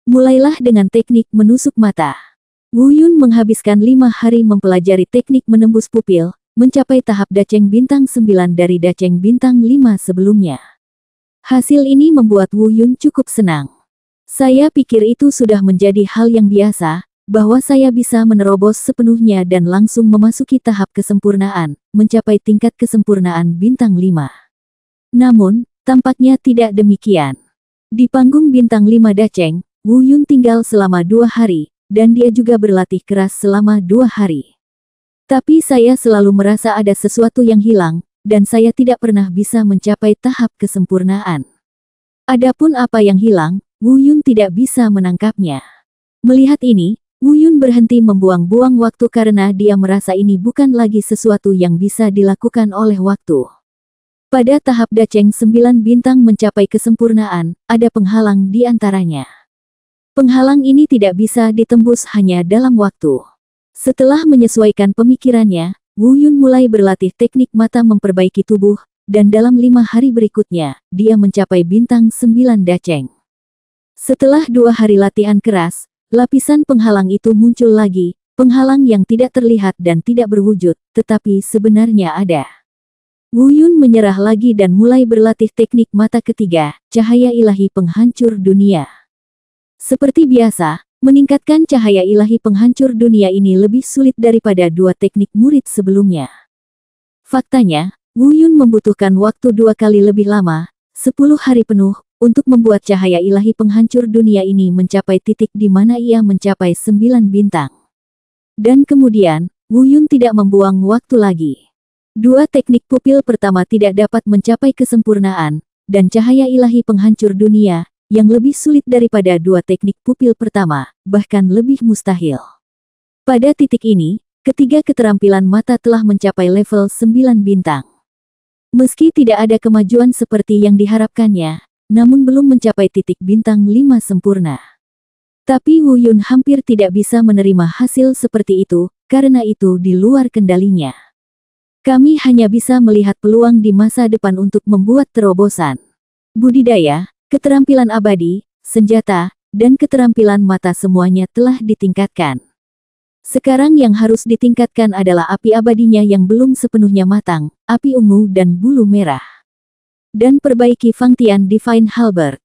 Speaker 1: Mulailah dengan teknik menusuk mata. Wu Yun menghabiskan 5 hari mempelajari teknik menembus pupil, mencapai tahap Daceng Bintang 9 dari Daceng Bintang 5 sebelumnya. Hasil ini membuat Wu Yun cukup senang. Saya pikir itu sudah menjadi hal yang biasa, bahwa saya bisa menerobos sepenuhnya dan langsung memasuki tahap kesempurnaan, mencapai tingkat kesempurnaan bintang 5. Namun, tampaknya tidak demikian. Di panggung bintang 5 Daceng, Wu Yun tinggal selama 2 hari, dan dia juga berlatih keras selama 2 hari. Tapi saya selalu merasa ada sesuatu yang hilang, dan saya tidak pernah bisa mencapai tahap kesempurnaan. Adapun apa yang hilang, Wu Yun tidak bisa menangkapnya. Melihat ini, Wu Yun berhenti membuang-buang waktu karena dia merasa ini bukan lagi sesuatu yang bisa dilakukan oleh waktu. Pada tahap Daceng 9 bintang mencapai kesempurnaan, ada penghalang di antaranya. Penghalang ini tidak bisa ditembus hanya dalam waktu. Setelah menyesuaikan pemikirannya, Wu Yun mulai berlatih teknik mata memperbaiki tubuh, dan dalam 5 hari berikutnya, dia mencapai bintang 9 Daceng. Setelah 2 hari latihan keras, lapisan penghalang itu muncul lagi, penghalang yang tidak terlihat dan tidak berwujud, tetapi sebenarnya ada. Wu Yun menyerah lagi dan mulai berlatih teknik mata ketiga, cahaya ilahi penghancur dunia. Seperti biasa, meningkatkan cahaya ilahi penghancur dunia ini lebih sulit daripada 2 teknik murid sebelumnya. Faktanya, Wu Yun membutuhkan waktu 2 kali lebih lama, 10 hari penuh, untuk membuat cahaya ilahi penghancur dunia ini mencapai titik di mana ia mencapai 9 bintang. Dan kemudian, Wu Yun tidak membuang waktu lagi. 2 teknik pupil pertama tidak dapat mencapai kesempurnaan, dan cahaya ilahi penghancur dunia, yang lebih sulit daripada 2 teknik pupil pertama, bahkan lebih mustahil. Pada titik ini, ketiga keterampilan mata telah mencapai level 9 bintang. Meski tidak ada kemajuan seperti yang diharapkannya, namun belum mencapai titik bintang 5 sempurna. Tapi Wu Yun hampir tidak bisa menerima hasil seperti itu, karena itu di luar kendalinya. Kami hanya bisa melihat peluang di masa depan untuk membuat terobosan. Budidaya, keterampilan abadi, senjata, dan keterampilan mata semuanya telah ditingkatkan. Sekarang yang harus ditingkatkan adalah api abadinya yang belum sepenuhnya matang, api ungu dan bulu merah. Dan perbaiki Fangtian Divine Halberd.